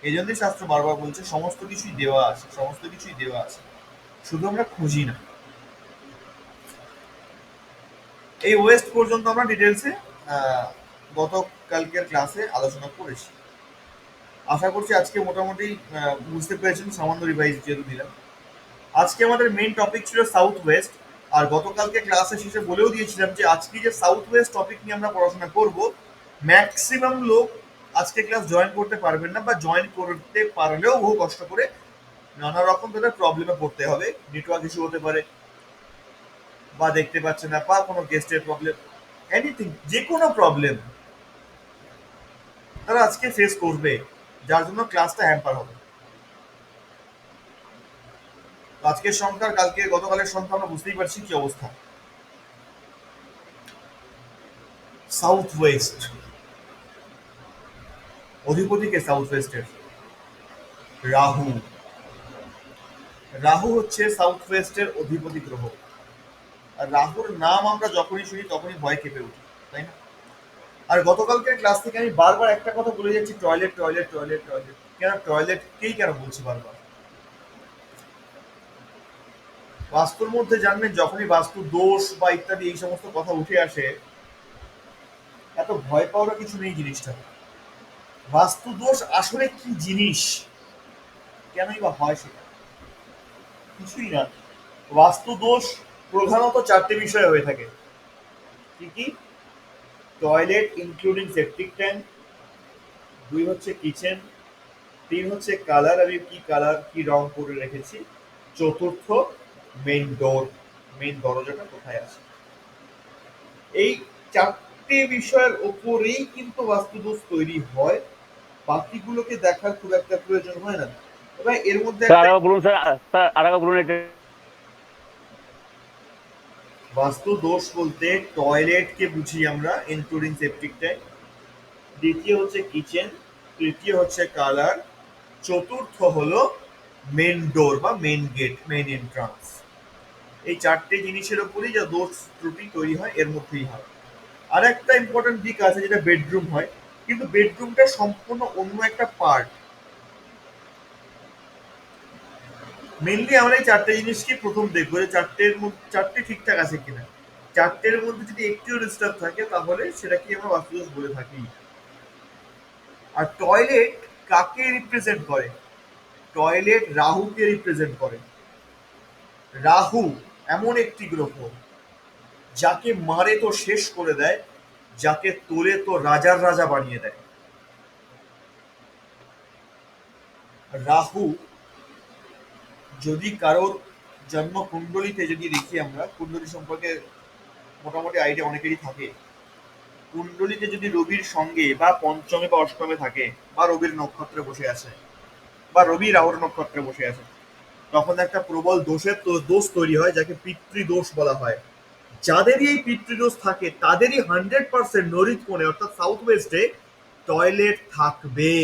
এই জন্যই শাস্ত্র বারবার বলছে সমস্ত কিছুই দেওয়া আছে, সমস্ত কিছুই দেওয়া আছে, শুধু আমরা খুঁজি না। এই ওয়েস্ট পর্যন্ত আমরা ডিটেলসে গতকালকের ক্লাসে আলোচনা করেছি। আশা করছি আজকে মোটামুটি বুঝতে পেরেছেন, সামান্য রিভাইজ যেহেতু দিলাম। আজকে আমাদের মেইন টপিক ছিল সাউথ ওয়েস্ট, আর গতকালকে ক্লাসে শেষে বলেও দিয়েছিলাম যে আজকে যে সাউথ ওয়েস্ট টপিক নিয়ে আমরা পড়াশোনা করব, ম্যাক্সিমাম লোক আজকে ক্লাস জয়েন করতে পারবেন না, বা জয়েন করতে পারলেও বহু কষ্ট করে, নানা রকম তাদের প্রবলেমে পড়তে হবে, নেটওয়ার্ক ইস্যু হতে পারে, বা দেখতে পাচ্ছে না, বা কোনো গেস্টের প্রবলেম, এনিথিং, যে কোনো প্রবলেম তারা আজকে ফেস করবে, যার জন্য ক্লাসটা হ্যাম্পার হবে। তো আজকের সংখ্যা কালকে গতকালের সংখ্যা আমরা বুঝতেই পারছি কি অবস্থা। সাউথ ওয়েস্ট অধিপতিকে সাউথ ওয়েস্টের রাহু। রাহু হচ্ছে সাউথ ওয়েস্টের অধিপতি গ্রহ, আর রাহুর নাম আমরা যখনই শুনি তখনই ভয় কেঁপে উঠি, তাই না? আর গতকালকের ক্লাস থেকে আমি বারবার একটা কথা বলে যাচ্ছি, টয়লেট টয়লেট টয়লেট টয়লেট। কেন টয়লেটকেই কেন বলছি বারবার? বাস্তুর মধ্যে জানবেন যখনই বাস্তু দোষ বা ইত্যাদি এই সমস্ত কথা উঠে আসে, এত ভয় পাওয়ার কিছু নেই জিনিসটা। বাস্তু দোষ আসলে কি জিনিস, কেনই বা হয় সেটা? কিছুই না। বাস্তু দোষ প্রধানত 4টে বিষয়ে হয়ে থাকে। কি কি? টয়লেট ইনক্লুডিং সেপটিক ট্যাঙ্ক, 2 হচ্ছে কিচেন, 3 হচ্ছে কালার, আমি কি কালার কি রং করে রেখেছি, 4র্থ মেইন ডোর, মেইন দরজাটা কোথায় আছে। এই 4টে বিষয়ের ওপরেই কিন্তু বাস্তুদোষ তৈরি হয়, বাকিগুলোকে দেখার খুব একটা প্রয়োজন হয় না। এবার এর মধ্যে স্যার একটা আরেকবার বলুন স্যার, স্যার আরেকবার বলুন এটা। বাস্তু দোষ বলতে টয়লেটকে বুঝি আমরা, ইনক্লুডিং সেপটিক ট্যাঙ্ক। দ্বিতীয় হচ্ছে কিচেন, তৃতীয় হচ্ছে কালার, চতুর্থ হলো মেন ডোর বা মেন গেট, মেন এন্ট্রান্স। এই চারটে জিনিসের উপরই যা দোষ ত্রুটি তৈরি হয় এর মধ্যেই হয়। আর একটা ইম্পর্টেন্ট দিক আছে যেটা বেডরুম হয়, কিন্তু বেডরুমটা সম্পূর্ণ অন্য একটা পার্ট। মেনলি আমরা এই চারটে জিনিসকে প্রথম দেখবো যে চারটের মধ্যে চারটে ঠিকঠাক আছে কিনা। চারটের মধ্যে যদি একটিও ডিস্টার্ব থাকে তাহলে সেটাকে আমরা বাস্তুদোষ বলে থাকি। আর টয়লেট কাকে রিপ্রেজেন্ট করে? টয়লেট রাহুকে রিপ্রেজেন্ট করে। রাহু এমন একটি গ্রহ যাকে মারে তো শেষ করে দেয়, যাকে তোলে তো রাজার রাজা বানিয়ে দেয়। রাহু যদি কারোর জন্ম কুণ্ডলিতে যদি দেখি, আমরা কুণ্ডলী সম্পর্কে মোটামুটি আইডিয়া অনেকেরই থাকে। কুণ্ডলিতে যদি রবির সঙ্গে বা পঞ্চমে বা অষ্টমে থাকে, বা রবির নক্ষত্রে বসে আছে, বা রবি রাহুর নক্ষত্রে বসে আছে, তখন একটা প্রবল দোষ তৈরি হয় যাকে পিতৃদোষ বলা হয়। যাদেরই এই পিতৃদোষ থাকে তাদেরই 100% নৈঋত কোণে অর্থাৎ সাউথ ওয়েস্টে টয়লেট থাকবে।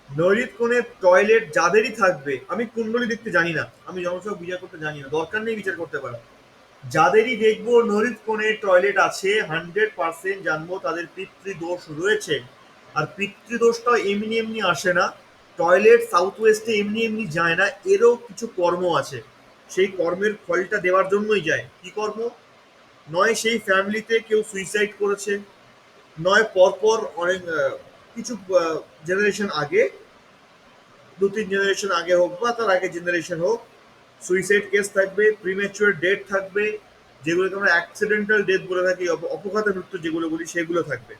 নৈঋত কোণে টয়লেট যাদেরই থাকবে, আমি কুণ্ডলী দেখতে জানি না, আমি জনসংখ্যা বিচার করতে জানি না, দরকার নেই বিচার করতে পারা। যাদেরই দেখবো নৈঋত কোণে টয়লেট আছে 100% জানবো তাদের পিতৃদোষ রয়েছে। আর পিতৃদোষটা এমনি এমনি আসে না, টয়লেট সাউথ ওয়েস্টে এমনি এমনি যায় না, এরও কিছু কর্ম আছে। সেই কর্মের ফলটা দেওয়ার জন্যই যায়। কি কর্ম? নয় সেই ফ্যামিলিতে কেউ সুইসাইড করেছে, নয় পরপর অনেক কিছু জেনারেশন আগে, 2-3 জেনারেশন আগে হোক বা তার আগে জেনারেশন হোক, সুইসাইড কেস থাকবে, প্রিম্যাচুয়ার ডেথ থাকবে, যেগুলোকে আমরা অ্যাক্সিডেন্টাল ডেথ বলে থাকি, অপঘাত মৃত্যু যেগুলো বলি, সেগুলো থাকবে।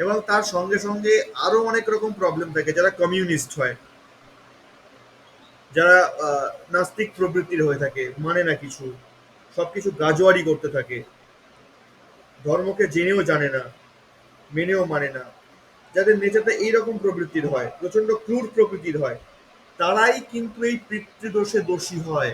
এবং তার সঙ্গে সঙ্গে আরো অনেক রকম প্রবলেম থাকে। যারা কমিউনিস্ট হয়, যারা নাস্তিক প্রবৃত্তির হয়ে থাকে, মানে না কিছু, সবকিছু গাজোয়ারি করতে থাকে, ধর্মকে জেনেও জানে না, মেনেও মানে না, যাদের নেচারটা এইরকম প্রবৃত্তির হয়, প্রচন্ড ক্রূর প্রকৃতির হয়, তারাই কিন্তু এই পিতৃদোষে দোষী হয়।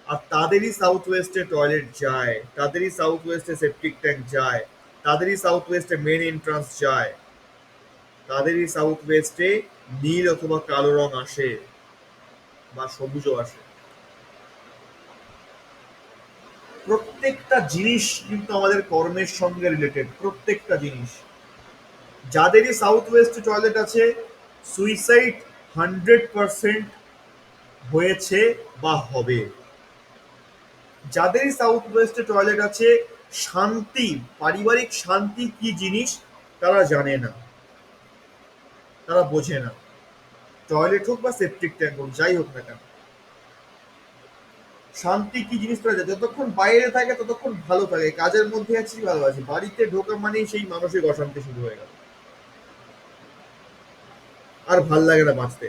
আর তাদেরই সাউথ ওয়েস্টে টয়লেট যায়, তাদেরই সাউথ ওয়েস্টে সেপটিক ট্যাঙ্ক যায়, তাদেরই সাউথ ওয়েস্টে মেন এন্ট্রান্স যায়, তাদেরই সাউথ ওয়েস্টে নীল অথবা কালো রং আসে বা সবুজও আসে। প্রত্যেকটা জিনিস কিন্তু আমাদের কর্মের সঙ্গে রিলেটেড, প্রত্যেকটা জিনিস। যাদেরই সাউথ ওয়েস্টে টয়লেট আছে, সুইসাইড 100% হয়েছে বা হবে। যাদেরই সাউথ ওয়েস্টে টয়লেট আছে, শান্তি, পারিবারিক শান্তি কি জিনিস তারা জানে না, তারা বোঝে না। টয়লেট হোক বা সেপটিক ট্যাঙ্ক হোক, যাই হোক না কেন, শান্তি কি জিনিস তারা জানে। যতক্ষণ বাইরে থাকে ততক্ষণ ভালো থাকে, কাজের মধ্যে আছি ভালো আছি, বাড়িতে ঢোকা মানেই সেই মানসিক অশান্তি শুরু হয়ে গেল। আর ভাল লাগে না বাঁচতে,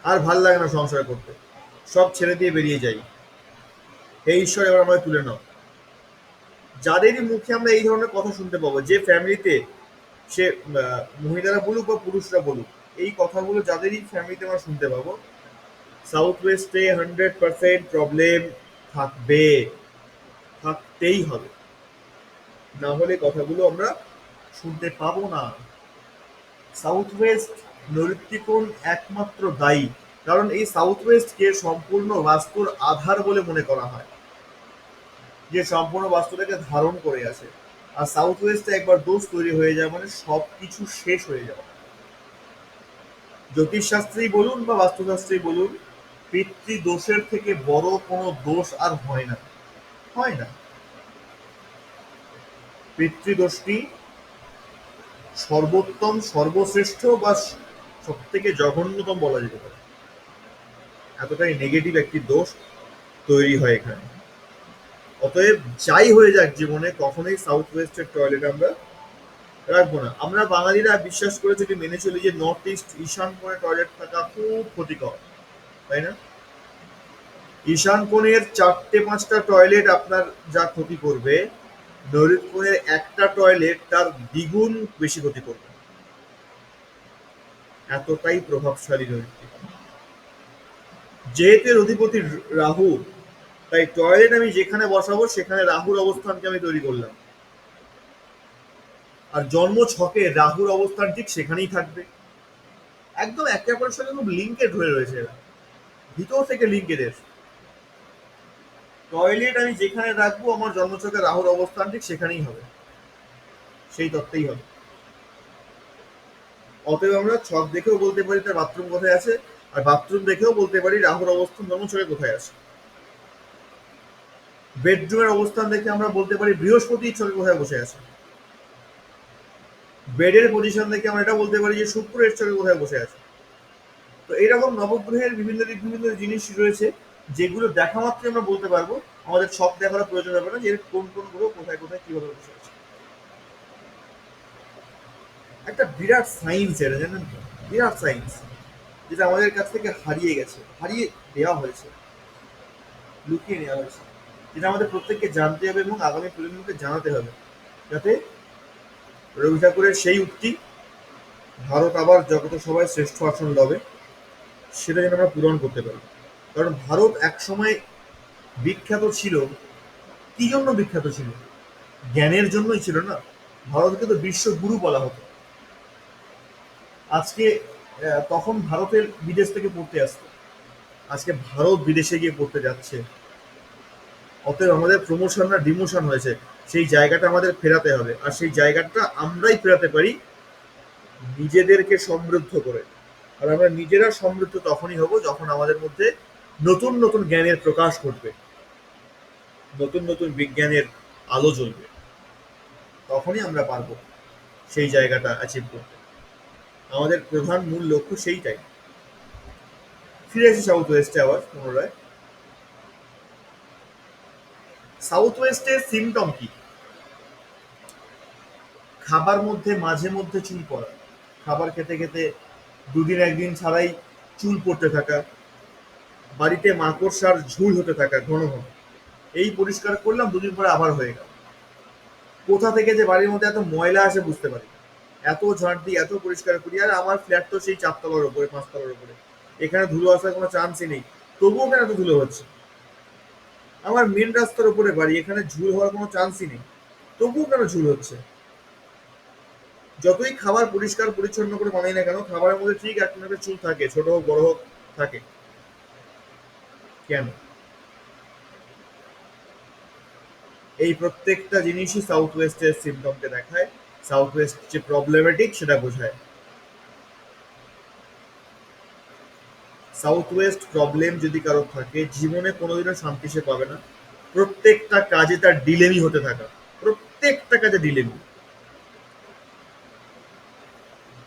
আর ভাল লাগে না সংসার করতে, সব ছেড়ে দিয়ে বেরিয়ে যাই, হে ঈশ্বর এবার আমায় তুলে নাও। যাদেরই মুখে আমরা এই ধরনের কথা শুনতে পাবো, যে ফ্যামিলিতে সে মহিলারা বলুক বা পুরুষরা বলুক, এই কথাগুলো যাদেরই ফ্যামিলিতে আমরা শুনতে পাবো, সাউথ ওয়েস্টে 100% প্রবলেম থাকবে, থাকতেই হবে, না হলে কথাগুলো আমরা শুনতে পাবো না। সাউথ ওয়েস্ট নৈর্তিকোণ একমাত্র দায়ী, কারণ এই সাউথ ওয়েস্টকে সম্পূর্ণ বাস্তুর আধার বলে মনে করা হয়, যে সম্পূর্ণ বাস্তুটাকে ধারণ করে আছে। আর সাউথ ওয়েস্টে একবার দোষ তৈরি হয়ে যায় মানে সবকিছু শেষ হয়ে যাওয়া। জ্যোতিষশাস্ত্রেই বলুন বা বাস্তুশাস্ত্রেই বলুন, পিতৃদোষের থেকে বড় কোনো দোষ আর হয় না, হয় না। পিতৃদোষটি সর্বোত্তম, সর্বশ্রেষ্ঠ বা সব থেকে জঘন্যতম বলা যেতে পারে, এতটাই নেগেটিভ একটি দোষ তৈরি হয় এখানে। অতএব যাই হয়ে যাক জীবনে, কখনোই সাউথ ওয়েস্টের টয়লেট আমরা রাখবো না। আমরা বাঙালিরা বিশ্বাস করে যদি মেনে চলি যে নর্থ ইস্ট ঈশান কোণে টয়লেট থাকা খুব ক্ষতিকর, তাই না? ঈশান কোণের 4-5টা টয়লেট আপনার যা ক্ষতি করবে, নৈরৃত্যকোণের একটা টয়লেট তার দ্বিগুণ বেশি ক্ষতি করবে, এতটাই প্রভাবশালী নৈরৃত্যিক। যেহেতু এর অধিপতি রাহু, তাই টয়লেট আমি যেখানে বসাবো সেখানে রাহুর অবস্থানকে আমি তৈরি করলাম, আর জন্ম ছকে রাহুর অবস্থান ঠিক সেখানেই থাকবে। একদম একে অপরের সঙ্গে খুব লিঙ্কেড হয়ে রয়েছে এরা, ভিতর থেকে লিঙ্কেড এর। টয়লেট আমি যেখানে রাখবো আমার জন্মছকে রাহুর অবস্থান ঠিক সেখানেই হবে, সেই তত্ত্বেই হবে। অতএব আমরা ছক দেখেও বলতে পারি তার বাথরুম কোথায় আছে, আর বাথরুম দেখেও বলতে পারি রাহুর অবস্থান জন্মছকে কোথায় আছে। বেডরুমের অবস্থান দেখে আমরা বলতে পারি বৃহস্পতির ছকে কোথায় বসে আছে। বেডের পজিশন দেখে আমরা এটা বলতে পারি যে শুক্রের ছকে কোথায় বসে আছে। তো এইরকম নবগ্রহের বিভিন্ন দিক বিভিন্ন জিনিস রয়েছে যেগুলো দেখা মাত্রই আমরা বলতে পারবো, আমাদের ছক দেখার প্রয়োজন হবে না যে এর কোন কোন গ্রহ কোথায় কোথায় কিভাবে বসে আছে। একটা বিরাট সায়েন্স এটা, জানেন তো, বিরাট সায়েন্স, যেটা আমাদের কাছ থেকে হারিয়ে গেছে, হারিয়ে দেওয়া হয়েছে, লুকিয়ে নেওয়া হয়েছে, যেটা আমাদের প্রত্যেককে জানতে হবে এবং আগামী প্রজন্মকে জানাতে হবে, যাতে রবি ঠাকুরের সেই উক্তি ভারত আবার জগত সবাই শ্রেষ্ঠ আসন লবে সেটা যেন আমরা পূরণ করতে পারি। কারণ ভারত একসময় বিখ্যাত ছিল, কি জন্য বিখ্যাত ছিল? জ্ঞানের জন্যই ছিল না, ভারতকে তো বিশ্বগুরু বলা হতো। আজকে তখন ভারতের বিদেশ থেকে পড়তে আসতো, আজকে ভারত বিদেশে গিয়ে পড়তে যাচ্ছে। অতএব আমাদের প্রমোশন না ডিমোশন হয়েছে, সেই জায়গাটা আমাদের ফেরাতে হবে, আর সেই জায়গাটা আমরাই ফেরাতে পারি নিজেদেরকে সমৃদ্ধ করে। আর আমরা নিজেরা সমৃদ্ধ তখনই হব যখন আমাদের মধ্যে নতুন নতুন জ্ঞানের প্রকাশ ঘটবে, নতুন নতুন বিজ্ঞানের আলো জ্বলবে, তখনই আমরা পারবো সেই জায়গাটা অ্যাচিভ করতে। আমাদের প্রধান মূল লক্ষ্য সেইটাই। ফিরে আসি সাউথ ওয়েস্টে আবার পুনরায়। সাউথ ওয়েস্টের সিমটম কি? খাবার মধ্যে মাঝে মধ্যে চুল পড়া, খাবার খেতে খেতে দুদিন একদিন ছাড়াই চুল পড়তে থাকা, বাড়িতে মাকড়সার ঝুল হতে থাকা ঘন ঘন, এই পরিষ্কার করলাম দুদিন পরে আবার হয়ে গেল। কোথা থেকে যে বাড়ির মধ্যে এত ময়লা আসে বুঝতে পারি, এত ঝাঁট দিই এত পরিষ্কার করি, আর আমার ফ্ল্যাট তো সেই 4 তলার উপরে 5 তলার উপরে, এখানে ধুলো আসার কোনো চান্সই নেই, তবুও কেন এত ধুলো হচ্ছে? আমার মেন রাস্তার উপরে বাড়ি, এখানে ঝুল হওয়ার কোনো চান্সই নেই, তবুও কেন ঝুল হচ্ছে? যতই খাবার পরিষ্কার পরিচ্ছন্ন করে বানাই না কেন, খাবারের মধ্যে ঠিক একটা না একটা চুল থাকে, ছোট হোক বড় হোক থাকে। কেন? এই প্রত্যেকটা জিনিসই সাউথ ওয়েস্টের সিমটমকে দেখায়, সাউথ ওয়েস্ট যে প্রবলেমেটিক সেটা বোঝায়। সাউথ ওয়েস্ট প্রবলেম যদি কারো থাকে, জীবনে কোনোদিনও শান্তি সে পাবে না। প্রত্যেকটা কাজে তার ডিলেমি হতে থাকা, প্রত্যেকটা কাজে ডিলেমি,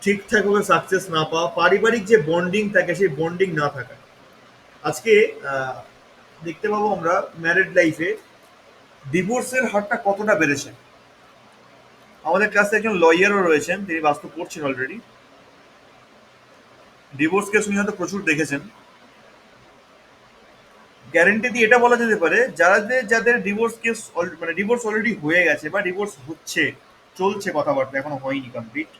ঠিকঠাক ভাবে সাকসেস না পাওয়া, পারিবারিক যে বন্ডিং থাকে সেই বন্ডিং না থাকা। আজকে আহ, দেখতে পাবো আমরা ম্যারিড লাইফে ডিভোর্সের হারটা কতটা বেড়েছে। আমাদের ক্লাসে একজন লয়ারও রয়েছেন, তিনি বাস্তব পড়ছেন অলরেডি, ডিভোর্স কেস উনি হয়তো প্রচুর দেখেছেন। গ্যারেন্টি দিয়ে এটা বলা যেতে পারে যাদের যাদের ডিভোর্স কেস মানে ডিভোর্স অলরেডি হয়ে গেছে বা ডিভোর্স হচ্ছে, চলছে কথাবার্তা, এখনো হয়নি কমপ্লিট,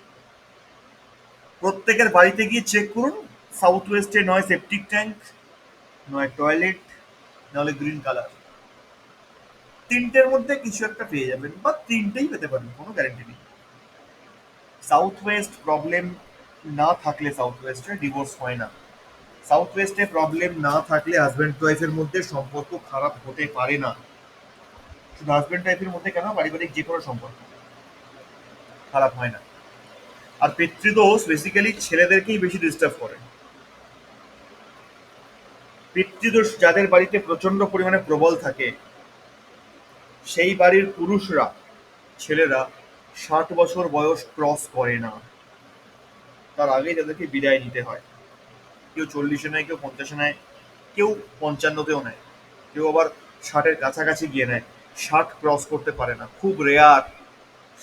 প্রত্যেকের বাড়িতে গিয়ে চেক করুন সাউথ ওয়েস্টে নয় সেপটিক ট্যাঙ্ক, নয় টয়লেট, নাহলে গ্রিন কালার, তিনটের মধ্যে কিছু একটা পেয়ে যাবেন, বা তিনটেই পেতে পারেন, কোনো গ্যারেন্টি নেই। সাউথ ওয়েস্ট প্রবলেম না থাকলে সাউথ ওয়েস্টে ডিভোর্স হয় না। সাউথ ওয়েস্টে প্রবলেম না থাকলে হাজব্যান্ড ওয়াইফের মধ্যে সম্পর্ক খারাপ হতে পারে না। শুধু হাজব্যান্ড ওয়াইফের মধ্যে কেন, পারিবারিক যে কোনো সম্পর্ক খারাপ হয় না। আর পিতৃদোষ বেসিক্যালি ছেলেদেরকেই বেশি ডিস্টার্ব করে। পিতৃদোষ যাদের বাড়িতে প্রচন্ড পরিমাণে প্রবল থাকে, সেই বাড়ির পুরুষরা, ছেলেরা 60 বছর বয়স ক্রস করে না, তার আগেই তাদেরকে বিদায় নিতে হয়। কেউ 40-এ নেয়, কেউ 50-এ নেয়, কেউ 55-তেও নেয়, কেউ আবার 60-এর কাছাকাছি গিয়ে নেয়। 60 ক্রস করতে পারে না, খুব রেয়ার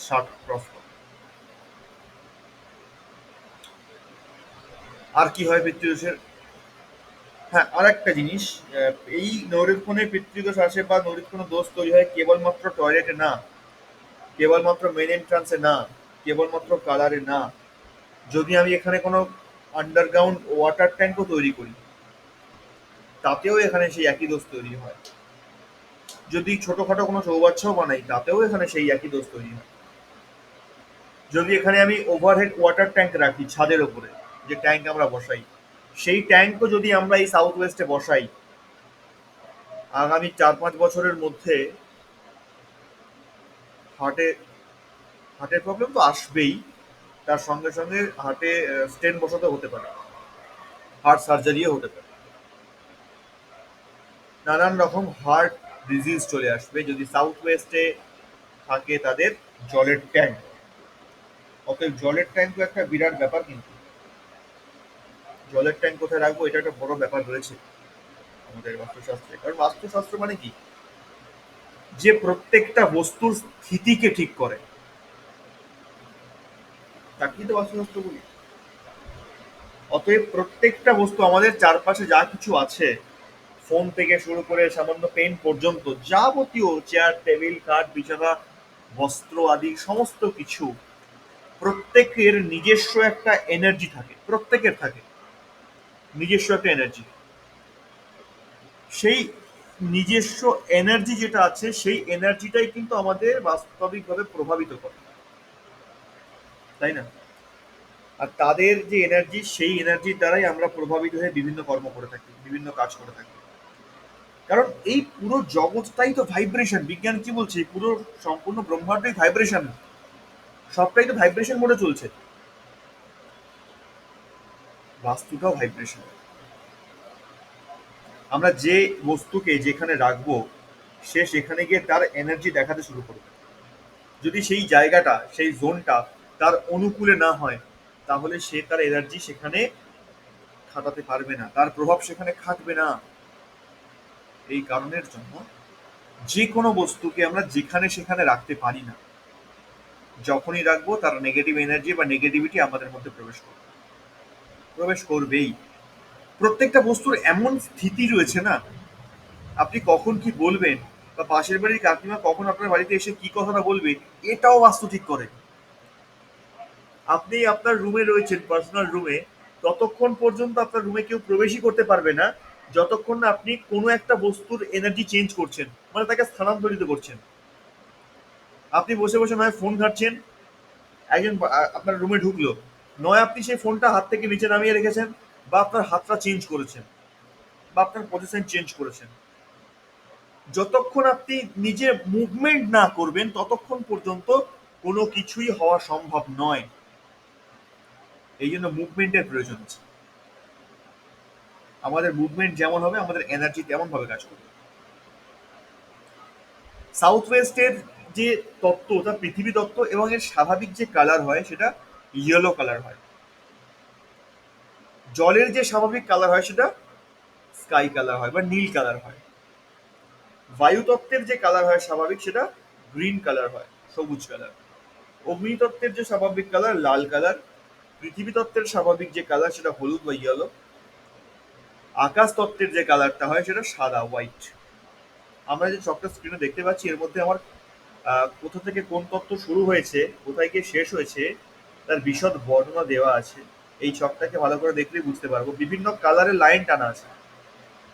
60 ক্রস করে। আর কি হয় পিতৃদোষের? হ্যাঁ, আর একটা জিনিস, এই নৈরৃক্ষণে পিতৃদোষ আসে বা নৈরৃক্ষণ দোষ তৈরি হয় কেবলমাত্র টয়লেটে না, কেবলমাত্র মেন এন্ট্রান্সে না, কেবলমাত্র কালারে না, যদি আমি এখানে কোনো আন্ডারগ্রাউন্ড ওয়াটার ট্যাঙ্কও তৈরি করি, তাতেও এখানে সেই একই দোষ তৈরি হয়। যদি ছোটখাটো কোনো চৌবাচ্চাও বানাই, তাতেও এখানে সেই একই দোষ তৈরি হয়। যদি এখানে আমি ওভারহেড ওয়াটার ট্যাঙ্ক রাখি ছাদের ওপরে, যে ট্যাঙ্ক আমরা বসাই, সেই ট্যাঙ্কও যদি আমরা এই সাউথ ওয়েস্টে বসাই, আগামী 4-5 বছরের মধ্যে হার্টে হার্টের প্রবলেম তো আসবেই, তার সঙ্গে সঙ্গে হার্টে স্টেন বসাতে হতে পারে, হার্ট সার্জারিও হতে পারে, নানান রকম হার্ট ডিজিজ চলে আসবে যদি সাউথ ওয়েস্টে থাকে তাদের জলের ট্যাঙ্ক। অতএব জলের ট্যাঙ্কও একটা বিরাট ব্যাপার, কিন্তু জলের ট্যাঙ্ক কোথায় রাখবো এটা একটা বড় ব্যাপার রয়েছে আমাদের বাস্তুশাস্ত্রে। কারণ বাস্তুশাস্ত্র মানে কি, যে প্রত্যেকটা বস্তুর স্থিতিকে ঠিক করে, তাকেই তো বাস্তুশাস্ত্র বলি। অতএব প্রত্যেকটা বস্তু আমাদের চারপাশে যা কিছু আছে, ফোন থেকে শুরু করে সামান্য পেন পর্যন্ত, যাবতীয় চেয়ার টেবিল খাট বিছানা বস্ত্র আদি সমস্ত কিছু, প্রত্যেকের নিজস্ব একটা এনার্জি থাকে, প্রত্যেকের থাকে নিজস্ব একটা এনার্জি। সেই নিজস্ব এনার্জি যেটা আছে, সেই এনার্জিটাই কিন্তু আমাদের বাস্তবিকভাবে প্রভাবিত করে, তাই না? আর তাদের যে এনার্জি, সেই এনার্জির দ্বারাই আমরা প্রভাবিত হয়ে বিভিন্ন কর্ম করে থাকি, বিভিন্ন কাজ করে থাকি। কারণ এই পুরো জগৎটাই তো ভাইব্রেশন। বিজ্ঞান কি বলছে, এই পুরো সম্পূর্ণ ব্রহ্মাণ্ডই ভাইব্রেশন, সবটাই তো ভাইব্রেশন মোডে চলছে। বাস্তুটাও ভাইব্রেশন। আমরা যে বস্তুকে যেখানে রাখবো, সে সেখানে গিয়ে তার এনার্জি দেখাতে শুরু করবে। যদি সেই জায়গাটা, সেই জোনটা তার অনুকূলে না হয়, তাহলে সে তার এনার্জি সেখানে খাটাতে পারবে না, তার প্রভাব সেখানে খাটবে না। এই কারণের জন্য যে কোনো বস্তুকে আমরা যেখানে সেখানে রাখতে পারি না। যখনই রাখবো তার নেগেটিভ এনার্জি বা নেগেটিভিটি আমাদের মধ্যে প্রবেশ করবেই। প্রত্যেকটা বস্তুর এমন স্থিতি রয়েছে না, আপনি কখন কি বলবেন, বা পাশের বাড়ির কাকিমা কখন আপনার বাড়িতে এসে কি কথাটা বলবে, এটাও বাস্তু ঠিক করে। আপনি আপনার রুমে রয়েছেন, পার্সোনাল রুমে, ততক্ষণ পর্যন্ত আপনার রুমে কেউ প্রবেশই করতে পারবে না যতক্ষণ না আপনি কোনো একটা বস্তুর এনার্জি চেঞ্জ করছেন, মানে তাকে স্থানান্তরিত করছেন। আপনি বসে বসে নয় ফোন ঘাটছেন, একজন আপনার রুমে ঢুকলো, নয় আপনি সেই ফোনটা হাত থেকে নিচে নামিয়ে রেখেছেন, বা আপনার হাতটা চেঞ্জ করেছেন, বা আপনার পজিশন চেঞ্জ করেছেন। যতক্ষণ আপনি নিজে মুভমেন্ট না করবেন, ততক্ষণ পর্যন্ত কোনো কিছুই হওয়া সম্ভব নয়। এই জন্য মুভমেন্টের প্রয়োজন আছে। আমাদের মুভমেন্ট যেমন হবে, আমাদের এনার্জি তেমন ভাবে কাজ করবে। সাউথ ওয়েস্টের যে তত্ত্ব, তা পৃথিবী তত্ত্ব, এবং এর স্বাভাবিক যে কালার হয় সেটা ইয়েলো কালার হয়। জলের যে স্বাভাবিক কালার হয় সেটা স্কাই কালার হয় বা নীল কালার হয়। বায়ুতত্ত্বের যে কালার হয় স্বাভাবিক, সেটা গ্রিন কালার হয়, সবুজ কালার। অগ্নিতত্ত্বের যে স্বাভাবিক কালার লাল কালার। পৃথিবী তত্ত্বের স্বাভাবিক যে কালার সেটা হলুদ বা ইয়েলো। আকাশ তত্ত্বের যে কালারটা হয় সেটা সাদা, হোয়াইট। আমরা যে চকটা স্ক্রিনে দেখতে পাচ্ছি, এর মধ্যে আমার কোথা থেকে কোন তত্ত্ব শুরু হয়েছে, কোথায় গিয়ে শেষ হয়েছে, তার বিশদ বর্ণনা দেওয়া আছে। এই চকটাকে ভালো করে দেখলেই বুঝতে পারবো, বিভিন্ন কালারের লাইন টানা আছে।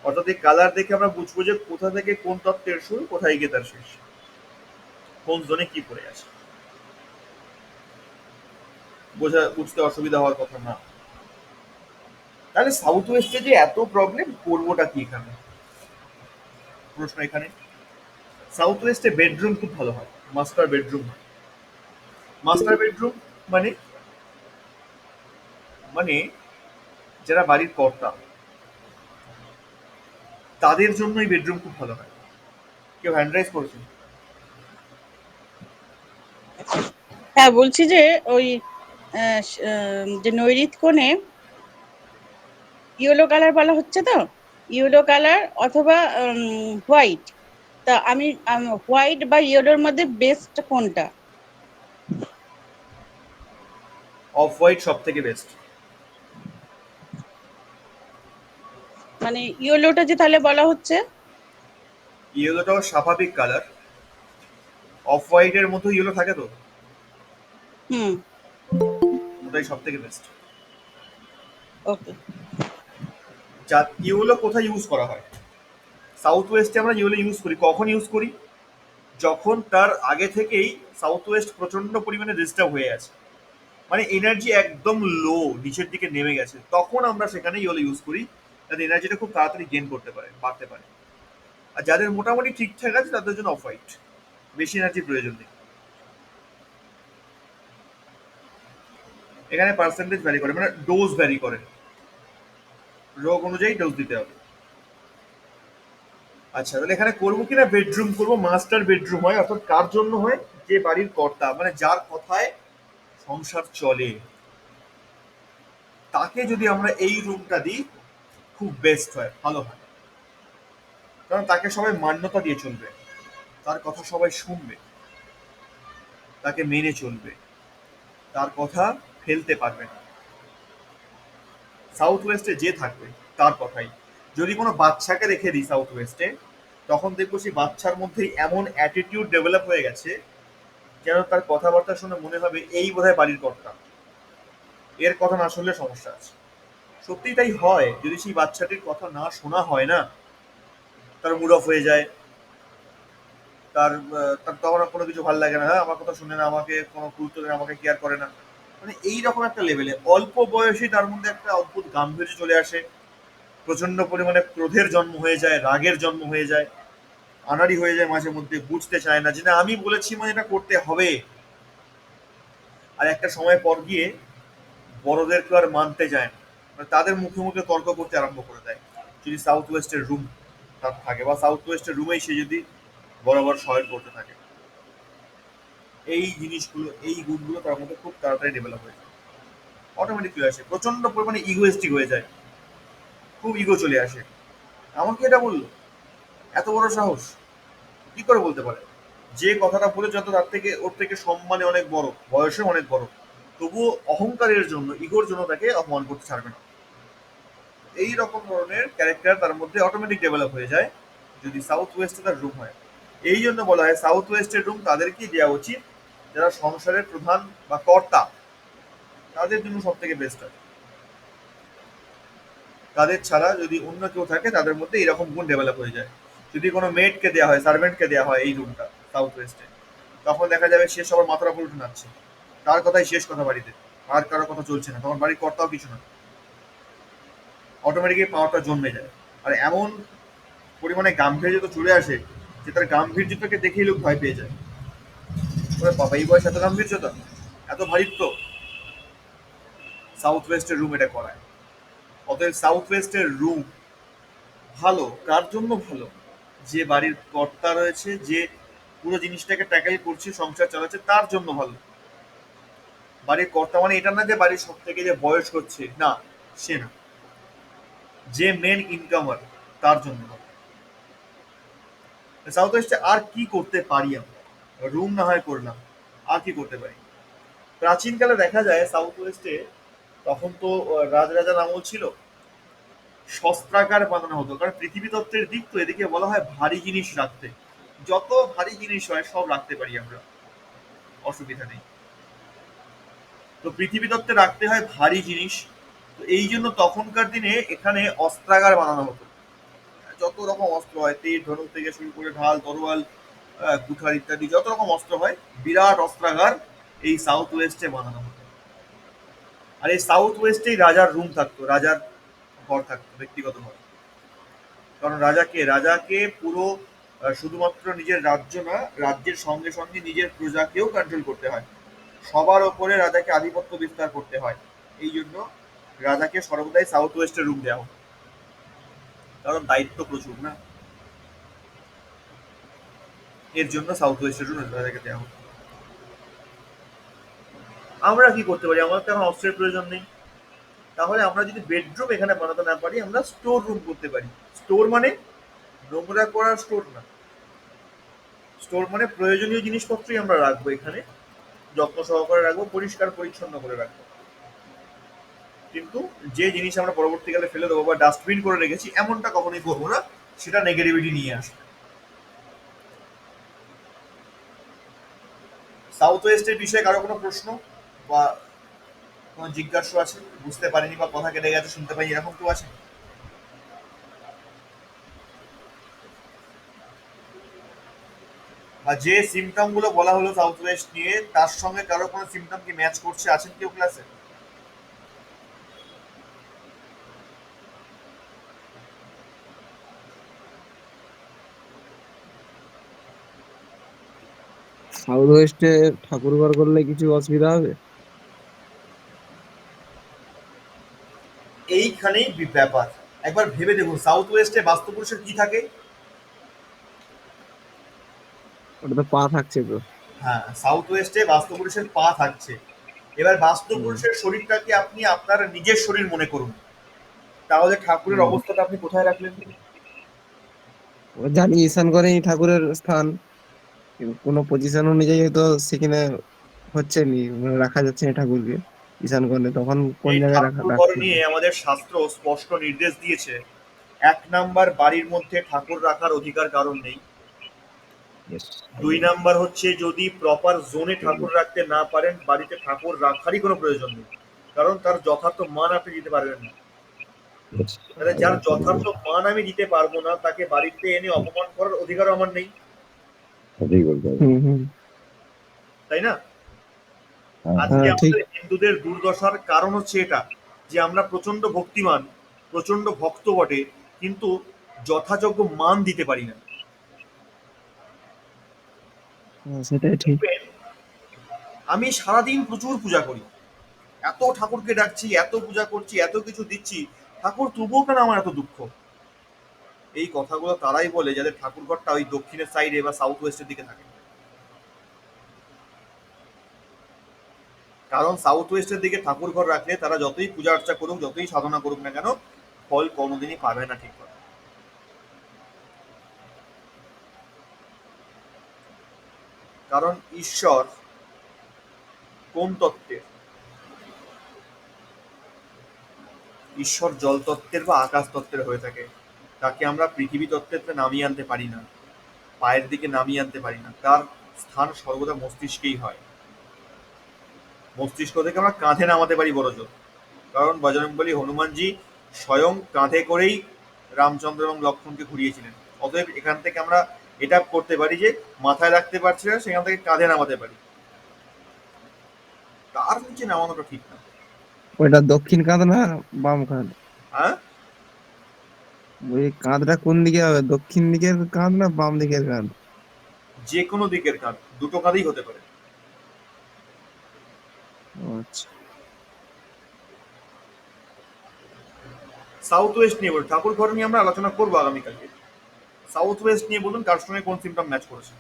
অর্থাৎ এই কালার দেখে আমরা বুঝবো যে কোথা থেকে কোন তত্ত্বের শুরু, কোথায় গিয়ে তার শেষ, কোন জোনে কি পড়ে আছে। বুঝতে অসুবিধা হওয়ার কথা না। তাহলে সাউথ ওয়েস্টে যে এত প্রবলেম, করবোটা কি এখানে? প্রশ্ন এখানে। সাউথ ওয়েস্টে বেডরুম খুব ভালো হয়, মাস্টার বেডরুম হয়। মাস্টার বেডরুম মানে, মানে যারা বাড়ির কর্তা, তাদের জন্য এই বেডরুম খুব ভালো হয়। কেউ হ্যান্ড রাইজ করেছে? হ্যাঁ, বলছি যে ওই যে নৈরিত কোণে ইয়েলো কালার বলা হচ্ছে তো, ইয়েলো কালার অথবা হোয়াইট। তা আমি হোয়াইট বা ইয়েলোর মধ্যে বেস্ট কোনটা? অফ হোয়াইট সব থেকে বেস্ট। মানে ইয়েলোটা যে তাহলে বলা হচ্ছে, ইয়েলোটাও স্বাভাবিক কালার, অফ হোয়াইটের মতো ইয়েলো থাকে তো, হুম। ওটাই সব থেকে বেস্ট। ওকে। যা ইয়েলো কোথায় ইউজ করা হয়? সাউথ ওয়েস্টে আমরা ইয়েলো ইউজ করি। কখন ইউজ করি? যখন তার আগে থেকেই সাউথ ওয়েস্ট প্রচন্ড পরিমাণে ডিস্টার্ব হয়ে আছে, মানে এনার্জি একদম লো, নিচের দিকে নেমে গেছে, তখন আমরা সেখানে ইয়েলো ইউজ করি, যাতে এনার্জিটা খুব তাড়াতাড়ি গেন করতে পারে, বাড়তে পারে। আর যাদের মোটামুটি ঠিকঠাক আছে তাদের জন্য অফ হোয়াইট, বেশি এনার্জির প্রয়োজন নেই। এখানে পার্সেন্টেজ ভ্যারি করে, মানে ডোজ ভ্যারি করে, রোগ অনুযায়ী ডোজ দিতে হবে। আচ্ছা, তাহলে এখানে করবো কিনা বেডরুম করবো, মাস্টার বেডরুম হয়, অর্থাৎ কার জন্য হয়? যে বাড়ির কর্তা, মানে যার কথায় সংসার চলে, তাকে যদি আমরা এই রুমটা দিই খুব বেস্ট হয়, ভালো হয়। কারণ তাকে সবাই মান্যতা দিয়ে চলবে, তার কথা সবাই শুনবে, তাকে মেনে চলবে, তার কথা ফেলতে পারবে না। সাউথ ওয়েস্টে যে থাকবে তার কথাই। যদি কোনো বাচ্চাকে রেখে দিই সাউথ ওয়েস্টে, তখন দেখবো সেই বাচ্চার মধ্যেই এমন অ্যাটিটিউড ডেভেলপ হয়ে গেছে যেন তার কথাবার্তা শুনে মনে হবে এই বোধহয় বাড়ির কর্তা, এর কথা না শুনলে সমস্যা আছে। সত্যিই তাই হয়। যদি সেই বাচ্চাটির কথা না শোনা হয় না, তার মুড অফ হয়ে যায়, তার তখন আর কোনো কিছু ভালো লাগে না, হ্যাঁ আমার কথা শুনে না, আমাকে কোনো গুরুত্ব দেয় না, আমাকে কেয়ার করে না, মানে এইরকম একটা লেভেলে অল্প বয়সে তার মধ্যে একটা অদ্ভুত গাম্ভীর্য চলে আসে, প্রচন্ড পরিমাণে ক্রোধের জন্ম হয়ে যায়, রাগের জন্ম হয়ে যায়, আনাড়ি হয়ে যায়, মাঝে মধ্যে বুঝতে চায় না যে না আমি বলেছি মানে এটা করতে হবে। আর একটা সময় পর গিয়ে বড়দেরকে আর মানতে যায় না, মানে তাদের মুখে মুখে তর্ক করতে আরম্ভ করে দেয়, যদি সাউথ ওয়েস্টের রুম তার থাকে, বা সাউথ ওয়েস্টের রুমেই সে যদি বরাবর শয়ন করতে থাকে। এই জিনিসগুলো, এই গুণগুলো তার মধ্যে খুব তাড়াতাড়ি ডেভেলপ হয়ে যায়, অটোমেটিক চলে আসে, প্রচন্ড পরিমাণে ইগোয়েস্টিক হয়ে যায়, খুব ইগো চলে আসে। আমাকে এটা বললো, এত বড় সাহস, কি করে বলতে পারে? যে কথাটা বলে যত তার থেকে ওর থেকে সম্মানে অনেক বড়, বয়সে অনেক বড়, তবুও অহংকারের জন্য, ইগোর জন্য তাকে অপমান করতে ছাড়বে না। এই রকম ধরনের ক্যারেক্টার তার মধ্যে অটোমেটিক ডেভেলপ হয়ে যায় যদি সাউথ ওয়েস্টে তার রুম হয়। এই জন্য বলা হয় সাউথ ওয়েস্টের রুম তাদেরকেই দেওয়া উচিত যারা সংসারের প্রধান বা কর্তা, তাদের জন্য সব থেকে বেস্ট হয়। তাদের ছাড়া যদি অন্য কেউ থাকে তাদের মধ্যে এরকম গুণ ডেভেলপ হয়ে যায়। যদি কোনো মেডকে দেওয়া হয়, সার্ভেন্টকে দেওয়া হয় এই রুমটা সাউথ ওয়েস্টে, তখন দেখা যাবে সে সবার মাথার উপর উঠে নাচছে, তার কথাই শেষ কথা বাড়িতে, আর কারো কথা চলছে না, তখন বাড়ির কর্তাও কিছু না, অটোমেটিকলি পাওয়ারটা জন্মে যায়। আর এমন পরিমাণে গাম্ভীর্য তো চলে আসে যে তার গাম্ভীর্যটাকে দেখেই লোক ভয় পেয়ে যায়, ওরে বাবা এই বয়স এত গাম্ভীর্যতা, এত ভারিত্ব। সাউথ ওয়েস্টের রুম এটা করায়। অতএব সাউথ ওয়েস্টের রুম ভালো কার জন্য? ভালো যে বাড়ির কর্তা রয়েছে, যে পুরো জিনিসটাকে ট্যাকেল করছে, সংসার চালাচ্ছে, তার জন্য ভালো। বাড়ির কর্তা মানে এটা না যে বাড়ির সব থেকে যে বয়স হচ্ছে, না, সে না, যে মেন ইনকামার, তার জন্য ভালো। সাউথ ওয়েস্টে আর কি করতে পারি আমরা? রুম না হয় করলাম, আর কি করতে পারি? প্রাচীনকালে দেখা যায় সাউথ ওয়েস্টে, তখন তো রাজরাজার আমল ছিল, শস্ত্রাগার বানানো হতো, কারণ পৃথিবী তত্ত্বের দিক তো, এদিকে বলা হয় ভারী জিনিস রাখতে, যত ভারী জিনিস হয় সব রাখতে পারি আমরা, অসুবিধা নেই। তো পৃথিবী তত্ত্বে রাখতে হয় ভারী জিনিস, তো এই জন্য তখনকার দিনে এখানে অস্ত্রাগার বানানো হতো। যত রকম অস্ত্র হয়, তীর ধনুক থেকে শুরু করে ঢাল তরোয়াল, কুঠার ইত্যাদি যত রকম অস্ত্র হয়, বিরাট অস্ত্রাগার এই সাউথ ওয়েস্টে বানানো হতো। আর এই সাউথ ওয়েস্টেই রাজার রুম থাকতো, রাজার ঘর থাকতো, ব্যক্তিগত ঘর। কারণ রাজাকে রাজাকে পুরো শুধুমাত্র নিজের রাজ্য না, রাজ্যের সঙ্গে সঙ্গে নিজের প্রজাকেও কন্ট্রোল করতে হয়, সবার ওপরে রাজাকে আধিপত্য বিস্তার করতে হয়। এই জন্য রাজাকে সর্বদাই সাউথ ওয়েস্টের রুম দেওয়া হয়, কারণ দায়িত্ব প্রচুর না, এর জন্য সাউথ ওয়েস্টের রুম রাজাকে দেওয়া হয়। আমরা কি করতে পারি? আমাদের তো এখন অস্ত্রের প্রয়োজন নেই, তাহলে আমরা যদি বেডরুম এখানে বানাতে না পারি, আমরা স্টোর রুম করতে পারি। স্টোর মানে নোংরা করার স্টোর না, স্টোর মানে প্রয়োজনীয় জিনিসপত্রই আমরা রাখবো এখানে, যত্ন সহকারে রাখবো, পরিষ্কার পরিচ্ছন্ন করে রাখবো। কিন্তু যে জিনিস আমরা পরবর্তীকালে ফেলে দেবো বা ডাস্টবিন করে রেখেছি, এমনটা কখনোই করবো না, সেটা নেগেটিভিটি নিয়ে আসবে। সাউথ ওয়েস্টের বিষয়ে কারো কোনো প্রশ্ন বা কোনো জিজ্ঞাসা আছে, বুঝতে পারিনি বা কথা কেটে গেছে শুনতে পাই, এরকম কেউ আছে? বা যে সিমটম গুলো বলা হলো সাউথ ওয়েস্ট নিয়ে, তার সঙ্গে কারো কোনো সিমটম কি ম্যাচ করছে, আছেন কেউ ক্লাসে? সাউথ ওয়েস্টে ঠাকুরঘর করলে কিছু অসুবিধা হবে? এইখানেই ব্যাপার। একবার ভেবে দেখুন, সাউথ ওয়েস্টে বাস্তুপুরুষের কি থাকে? ওটা তো পা থাকছে তো। হ্যাঁ, সাউথ ওয়েস্টে বাস্তুপুরুষের পা থাকছে। এবার হুম, বাস্তুপুরুষের শরীরটাকে আপনি আপনার নিজের শরীর মনে করুন, তাহলে ঠাকুরের হুম। অবস্থাটা আপনি কোথায় রাখলেন? ও জানি ঈশান করেই ঠাকুরের স্থান, কিন্তু কোনো পজিশন অনুযায়ী হয়তো সেখানে হচ্ছে নি, মানে রাখা যাচ্ছে না ঠাকুরকে ঈশান করলে, তখন কোন এই জায়গায় ঠাকুর ঘর রাখতে নিয়ে হবে? আমাদের শাস্ত্র স্পষ্ট নির্দেশ দিয়েছে, 1 নাম্বার বাড়ির মধ্যে ঠাকুর রাখার অধিকার কারণ নেই। Yes. 2 নাম্বার হচ্ছে, যদি প্রপার জোনে ঠাকুর রাখতে না পারেন, বাড়িতে ঠাকুর রাখারই কোনো প্রয়োজন নেই, কারণ তার যথার্থ মান আপনি দিতে পারবেন না। Yes. তাহলে যার যথার্থ মান আমি দিতে পারবো না, তাকে বাড়িতে এনে অপমান করার অধিকারও আমার নেই, হুম, হুম। তাই না? আজকে হ্যাঁ, ঠিক। আমাদের হিন্দুদের দুর্দশার কারণ হচ্ছে এটা, যে আমরা প্রচন্ড ভক্তিমান, প্রচন্ড ভক্ত বটে, কিন্তু যথাযোগ্য মান দিতে পারি না। হ্যাঁ, সেটাই ঠিক। দেখবেন, আমি সারাদিন প্রচুর পূজা করি, এত ঠাকুরকে ডাকছি, এত পূজা করছি, এত কিছু দিচ্ছি, ঠাকুর তবুও কেন আমার এত দুঃখ? এই কথাগুলো তারাই বলে যাদের ঠাকুরঘরটা ওই দক্ষিণের সাইডে বা সাউথ ওয়েস্টের দিকে থাকে। কারণ সাউথ ওয়েস্টের দিকে ঠাকুর ঘর রাখলে তারা যতই পূজা অর্চা করুক, যতই সাধনা করুক না কেন, ফল কোনোদিনই পাবে না ঠিক করে। কারণ ঈশ্বর কোন তত্ত্বের? ঈশ্বর জল তত্ত্বের বা আকাশ তত্ত্বের হয়ে থাকে। তাকে আমরা পৃথিবী তত্ত্বের নামিয়ে আনতে পারি না, পায়ের দিকে নামিয়ে আনতে পারি না। তার স্থান সর্বদা মস্তিষ্কেই হয়। মস্তিষ্ক থেকে আমরা কাঁধে নামাতে পারি বড় জোর। কারণ বজরংবলী হনুমানজি স্বয়ং কাঁধে করেই রামচন্দ্র এবং লক্ষ্মণকে ঘুরিয়েছিলেন। অতএব এখান থেকে আমরা এটা করতে পারি যে মাথায় রাখতে পারছি না, সেখান থেকে কাঁধে নামাতে পারি, তার নিচে নামানোটা ঠিক না। ওইটা দক্ষিণ কাঁধ না বাম কাঁধ? হ্যাঁ, ওই কাঁধটা কোন দিকে হবে, দক্ষিণ দিকের কাঁধ না বাম দিকের কাঁধ? যে কোনো দিকের কাঁধ, দুটো কাঁধেই হতে পারে। ও আচ্ছা। সাউথ ওয়েস্ট নিয়ে বলুন, ঠাকুর ঘর নিয়ে আমরা আলোচনা করবো আগামীকালকে। সাউথ ওয়েস্ট নিয়ে বলুন কার সঙ্গে কোন সিমটম ম্যাচ করেছে।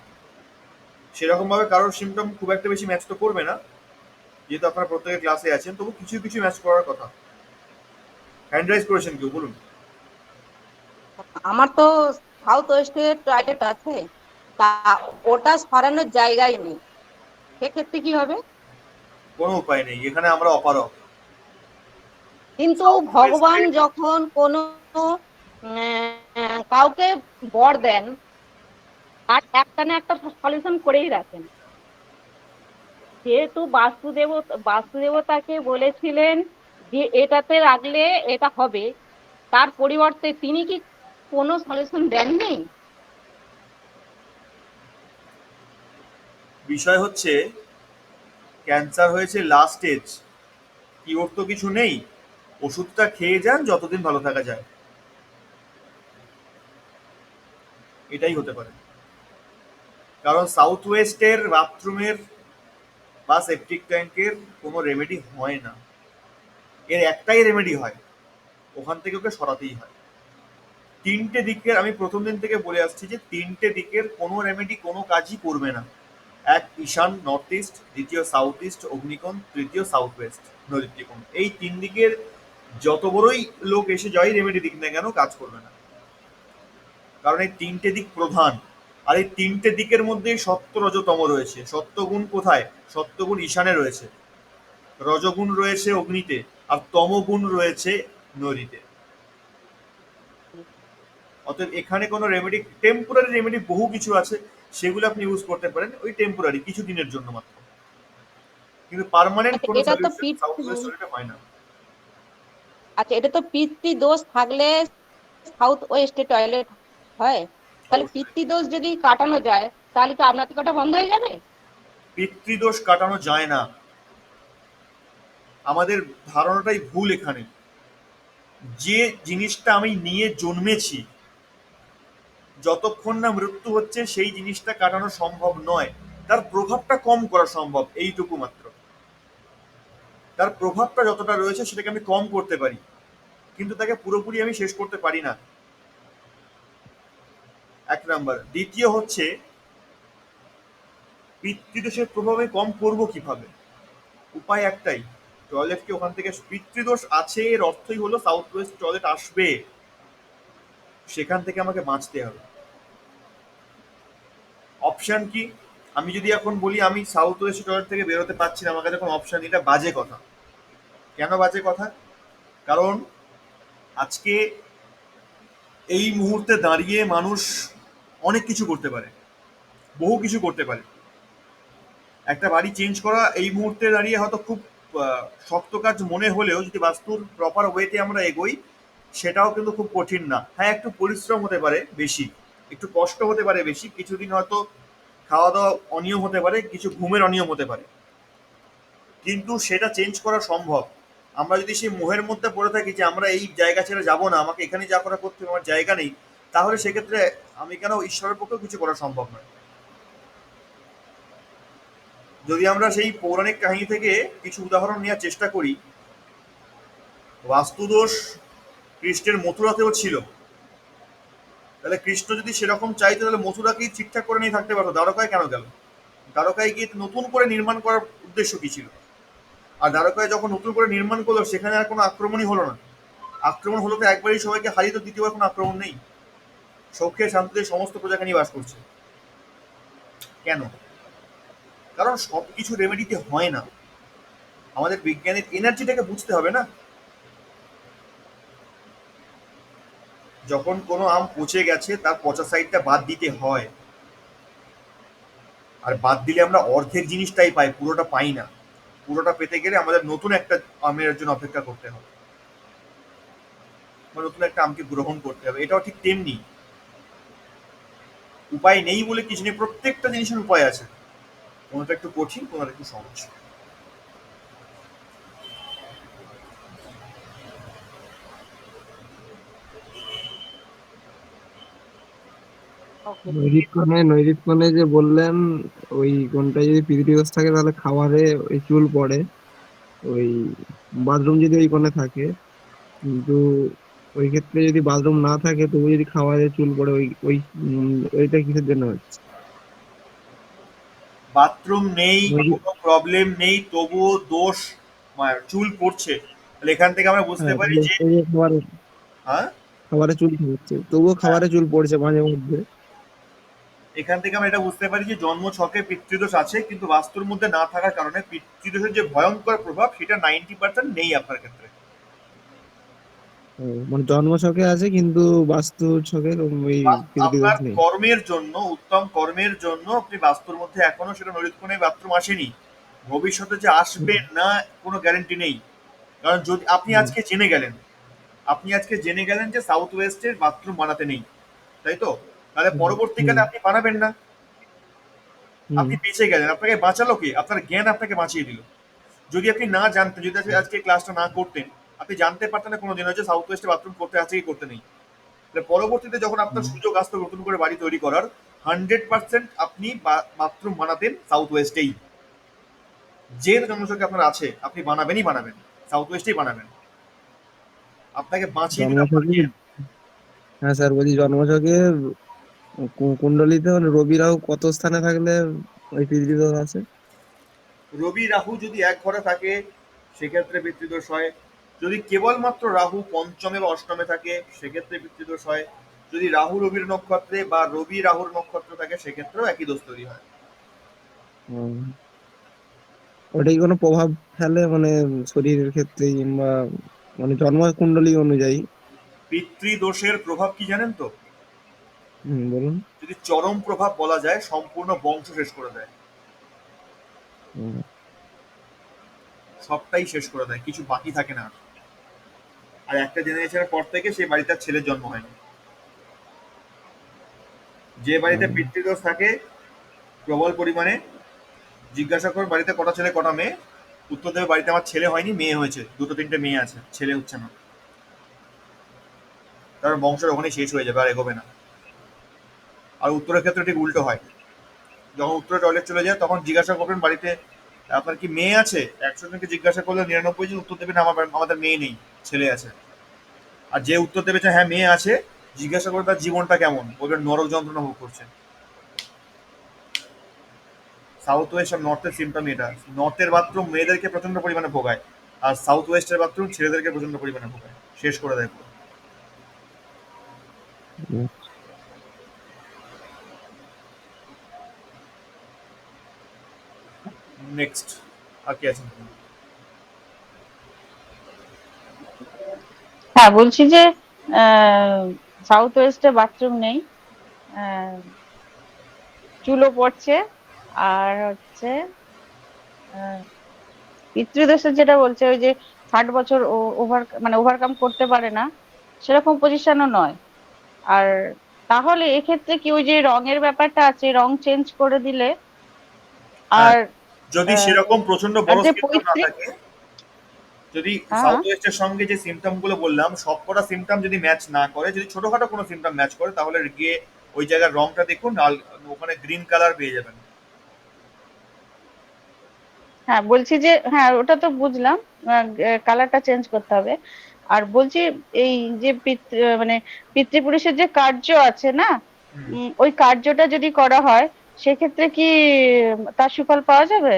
সেরকম ভাবে কারোর সিমটম খুব একটা বেশি ম্যাচ তো করবে না, যেহেতু আপনারা প্রত্যেকে ক্লাসে আছেন, তবু কিছু কিছু ম্যাচ করার কথা। হ্যান্ড রাইজ করেছেন কেউ, বলুন। আমার তো সাউথ ওয়েস্টে টয়লেট আছে, তা ওটা সরানোর জায়গায় নেই, সেক্ষেত্রে কি হবে? কোনো উপায় নেই, এখানে আমরা অপারক। কিন্তু সাউথ ওয়েস্টে ভগবান যখন কোনো কাউকে বর দেন, আর একটা না একটা সলিউশন করেই রাখেন। যেহেতু বাস্তুদেবতাকে বলেছিলেন যে এটাতে রাখলে এটা হবে, তার পরিবর্তে তিনি কি কোনো সলিউশন দেননি? বিষয় হচ্ছে, ক্যান্সার হয়েছে লাস্ট স্টেজ, কি ওর তো কিছু নেই, ওষুধটা খেয়ে যান, যতদিন ভালো থাকা যায়, এটাই হতে পারে। কারণ সাউথ ওয়েস্টের বাথরুমের বা সেপটিক ট্যাঙ্কের কোনো রেমেডি হয় না, এর একটাই রেমেডি হয়, ওখান থেকে ওকে সরাতেই হয়। তিনটে দিকের, আমি প্রথম দিন থেকে বলে আসছি যে তিনটে দিকের কোনো রেমেডি কোনো কাজই করবে না। এক ঈশান নর্থ ইস্ট, দ্বিতীয় সাউথ ইস্ট অগ্নিকোণ, তৃতীয় সাউথ ওয়েস্ট নৈಋত্যিকোণ। এই তিন দিকের যত বড়ই লোক এসে যাই রেমেডি দিক না কেন, কাজ করবে না। কারণ এই তিনটে দিক প্রধান, আর এই তিনটে দিকের মধ্যেই সত্য রজতম রয়েছে। সত্যগুণ কোথায়? সত্যগুণ ঈশানে রয়েছে, রজগুণ রয়েছে অগ্নিতে, আর তমগুণ রয়েছে নৈঋতে। অতএব এখানে কোনো টেম্পোরারি রেমেডি বহু কিছু আছে, সেগুলো আপনি ইউজ করতে পারেন, ওই টেম্পোরারি কিছু দিনের জন্য মাত্র। কিন্তু পার্মানেন্ট আচ্ছা কোনো এটা তো সলিউশন সাউথ ওয়েস্ট টয়লেটে হয় না। আচ্ছা এটা তো পিতৃদোষ থাকলে সাউথ ওয়েস্টে টয়লেট হয়, তাহলে অবশ্যই পিতৃদোষ যদি কাটানো যায় তাহলে তো আপনার কটা বন্ধ হয়ে যাবে। পিতৃদোষ কাটানো যায় না, আমাদের ধারণাটাই ভুল এখানে। যে জিনিসটা আমি নিয়ে জন্মেছি, যতক্ষণ না মৃত্যু হচ্ছে সেই জিনিসটা কাটানো সম্ভব নয়। তার প্রভাবটা কম করা সম্ভব, এইটুকু মাত্র। তার প্রভাবটা যতটা রয়েছে সেটাকে আমি কম করতে পারি, কিন্তু তাকে পুরোপুরি আমি শেষ করতে পারি না। এক নাম্বার। দ্বিতীয় হচ্ছে, পিতৃদোষের প্রভাব আমি কম করবো কিভাবে? উপায় একটাই, টয়লেটকে ওখান থেকে, পিতৃদোষ আছে এর অর্থই হলো সাউথ ওয়েস্ট টয়লেট আসবে, সেখান থেকে আমাকে বাঁচতে হবে। অপশন কি? আমি যদি এখন বলি আমি সাউথ ওয়েস্ট টয়লেট থেকে বেরোতে পারছি না, আমার কাছে কোনো অপশন, এটা বাজে কথা। কেন বাজে কথা? কারণ আজকে এই মুহূর্তে দাঁড়িয়ে মানুষ অনেক কিছু করতে পারে, বহু কিছু করতে পারে। একটা বাড়ি চেঞ্জ করা এই মুহূর্তে দাঁড়িয়ে হয়তো খুব শক্ত কাজ মনে হলেও, যদি বাস্তুর প্রপার ওয়েতে আমরা এগোই, সেটাও কিন্তু খুব কঠিন না। হ্যাঁ, একটু পরিশ্রম হতে পারে বেশি, একটু কষ্ট হতে পারে বেশি, কিছুদিন হয়তো খাওয়া দাওয়া অনিয়ম হতে পারে, কিছু ঘুমের অনিয়ম হতে পারে, কিন্তু সেটা চেঞ্জ করা সম্ভব। আমরা যদি সেই মোহের মধ্যে পড়ে থাকি যে আমরা এই জায়গা ছেড়ে যাবো না, আমাকে এখানে যা করা করতে হবে, আমার জায়গা নেই, তাহলে সেক্ষেত্রে আমি কেন ঈশ্বরের পক্ষেও কিছু করা সম্ভব নয়। যদি আমরা সেই পৌরাণিক কাহিনী থেকে কিছু উদাহরণ নেওয়ার চেষ্টা করি, বাস্তুদোষ কৃষ্ণের মথুরাতেও ছিল। তাহলে কৃষ্ণ যদি সেরকম চাইতো, তাহলে মথুরাকেই ঠিকঠাক করে নিয়ে থাকতে পারতো, দ্বারকায় কেন গেল? দ্বারকায় গিয়ে নতুন করে নির্মাণ করার উদ্দেশ্য কি ছিল? আর দ্বারকায় যখন নতুন করে নির্মাণ করলো, সেখানে আর কোনো আক্রমণই হলো না। আক্রমণ হলো তো একবারই সবাইকে হারিয়ে, তো দ্বিতীয়বার কোনো আক্রমণ নেই। সৌখ্যে শান্তিতে সমস্ত প্রজাকে নিয়ে বাস করছে। কেন? কারণ সবকিছু রেমেডিতে হয় না। আমাদের বিজ্ঞানের এনার্জিটাকে বুঝতে হবে না। যখন কোনো আম পচে গেছে, তার পচা সাইডটা বাদ দিতে হয়, আর বাদ দিলে আমরা অর্ধেক জিনিসটাই পাই, পুরোটা পাই না। পুরোটা পেতে গেলে আমাদের নতুন একটা আমের জন্য অপেক্ষা করতে হবে, বা নতুন একটা আমকে গ্রহণ করতে হবে। এটাও ঠিক তেমনি, উপায় নেই বলে কিছু নেই, প্রত্যেকটা জিনিসের উপায় আছে। কোনোটা একটু কঠিন, কোনোটা একটু সহজ। ওকে। নৈরিত কোণে যে বললেন, ওই কোণটায় যদি পিরিয়ডস থাকে তাহলে খাবারে ওই চুল পড়ে, ওই বাথরুম যদি ওই কোণে থাকে, কিন্তু ওই ক্ষেত্রে যদি বাথরুম না থাকে তবু যদি খাবারে চুল পড়ে, ওই ওই ওইটা কিসের জন্য হচ্ছে? বাথরুম নেই, নৈরিত, কোনো প্রবলেম নেই, তবুও দোষ, চুল পড়ছে, তাহলে এখান থেকে আমরা বুঝতে হ্যাঁ, পারি যে, এই যে খাবারে হ্যাঁ, খাবারে চুল পড়ছে, তবুও হ্যাঁ, খাবারে চুল পড়ছে মাঝে মধ্যে। এখান থেকে আমরা এটা বুঝতে পারি যে জন্ম ছকে পিতৃদোষ আছে, কিন্তু বাস্তুর মধ্যে না থাকার কারণে পিতৃদোষের যে ভয়ঙ্কর প্রভাব, সেটা 90% নেই আপনার ক্ষেত্রে। মানে জন্ম ছকে আছে কিন্তু বাস্তু ছকে ওই বা পিরিয়ডস আপনার নেই। কর্মের জন্য, উত্তম কর্মের জন্য আপনি বাস্তুর মধ্যে এখনো সেটা নৈরুত্যকোণে বাথরুম আসেনি, ভবিষ্যতে যে আসবে না কোনো গ্যারেন্টি নেই। কারণ যদি আপনি হুম, আজকে জেনে গেলেন, আপনি আজকে জেনে গেলেন যে সাউথ ওয়েস্টের বাথরুম বানাতে নেই, তাই তো? তাহলে হুম, হুম, পরবর্তীকালে আপনি বানাবেন না, হুম, আপনি বেঁচে গেলেন। আপনাকে বাঁচালো কে? আপনার জ্ঞান আপনাকে বাঁচিয়ে দিল। যদি আপনি না জানতেন, যদি আজকে ক্লাসটা না করতেন, আপনি জানতে পারতেন না কোনোদিনও যে সাউথ ওয়েস্টে বাথরুম করতে আছে কি করতে নেই। তাহলে পরবর্তীতে যখন আপনার হুম, সুযোগ আসতো নতুন করে বাড়ি তৈরি করার, 100% আপনি বাথরুম বানাতেন সাউথ ওয়েস্টেই। যে জনসংখ্যা আপনার আছে, আপনি বানাবেনই বানাবেন, সাউথ ওয়েস্টেই বানাবেন। আপনাকে বাঁচিয়ে দিল জন্ম আপনার ছকে। জ্ঞান। হ্যাঁ স্যার, বলছি জন্ম ছকে কুণ্ডলিতে মানে রবি রাহু কত স্থানে থাকলে ওই পিতৃদোষ আছে? রবি রাহু যদি এক ঘরে থাকে, সেক্ষেত্রে পিতৃদোষ হয়। যদি কেবলমাত্র রাহু পঞ্চমে বা অষ্টমে থাকে, সেক্ষেত্রে পিতৃদোষ হয়। যদি রাহু রবির নক্ষত্রে বা রবি রাহুর নক্ষত্র থাকে, সেক্ষেত্রেও একই দোষ তৈরি হয়। হুম, ওটা কি কোনো প্রভাব ফেলে মানে শরীরের ক্ষেত্রে কিংবা মানে জন্ম কুণ্ডলী অনুযায়ী? পিতৃদোষের প্রভাব কি জানেন তো? বলুন। যদি চরম প্রভাব বলা যায়, সম্পূর্ণ বংশ শেষ করে দেয়। হুম, সবটাই শেষ করে দেয়, কিছু বাকি থাকে না আর। আর একটা জেনারেশনের পর থেকে সেই বাড়িতে আর ছেলের জন্ম হয় না। যে বাড়িতে পিতৃদোষ থাকে প্রবল পরিমাণে, জিজ্ঞাসা কর বাড়িতে কটা ছেলে কটা মেয়ে, উত্তর দেবে বাড়িতে আমার ছেলে হয়নি, মেয়ে হয়েছে, দুটো তিনটে মেয়ে আছে, ছেলে হচ্ছে না। তার বংশের ওখানেই শেষ হয়ে যাবে, আর এগোবে না। আর উত্তরের ক্ষেত্রে ঠিক উল্টো হয়। যখন উত্তরে টয়লেট চলে যায় তখন জিজ্ঞাসা করবেন বাড়িতে আপনার কি মেয়ে আছে, 100 জনকে জিজ্ঞাসা করলে 99 জন উত্তর দেবেন আমাদের মেয়ে নেই, ছেলে আছে। আর যে উত্তর দেবে যে হ্যাঁ মেয়ে আছে, জিজ্ঞাসা করে তার জীবনটা কেমন, বলবেন নরক যন্ত্রণা ভোগ করছে। সাউথ ওয়েস্ট আর নর্থের সিমটম এটা। নর্থের বাথরুম মেয়েদেরকে প্রচন্ড পরিমাণে ভোগায়, আর সাউথ ওয়েস্টের বাথরুম ছেলেদেরকে প্রচন্ড পরিমাণে ভোগায়, শেষ করে দেয় পুরো। নেক্সট আর কি আছে? হ্যাঁ, বলছি যে সাউথ ওয়েস্টে বাথরুম নেই, চুলো পড়ছে, আর হচ্ছে পিতৃদোষের যেটা বলছে ওই যে 60 বছর ওভারকাম করতে পারে না, সেরকম পজিশনও নয়। আর তাহলে এক্ষেত্রে কি ওই যে রঙের ব্যাপারটা আছে, রং চেঞ্জ করে দিলে, হ্যাঁ, আর যদি আহ, সেরকম প্রচন্ড আর বড় যে সিমটম না পৈতৃক, থাকে, যদি হ্যাঁ সাউথ ওয়েস্টের সঙ্গে যে সিমটম গুলো বললাম সবকটা সিমটম যদি ম্যাচ না করে, যদি ছোটখাটো কোনো সিমটম ম্যাচ করে, তাহলে গিয়ে ওই জায়গার রংটা দেখুন, ওখানে গ্রিন কালার পেয়ে যাবেন। হ্যাঁ বলছি যে হ্যাঁ ওটা তো বুঝলাম, কালারটা চেঞ্জ করতে হবে। আর বলছি এই যে মানে পিতৃপুরুষের যে কার্য আছে না, হুম। ওই কার্যটা যদি করা হয় সেক্ষেত্রে কি তার সুফল পাওয়া যাবে?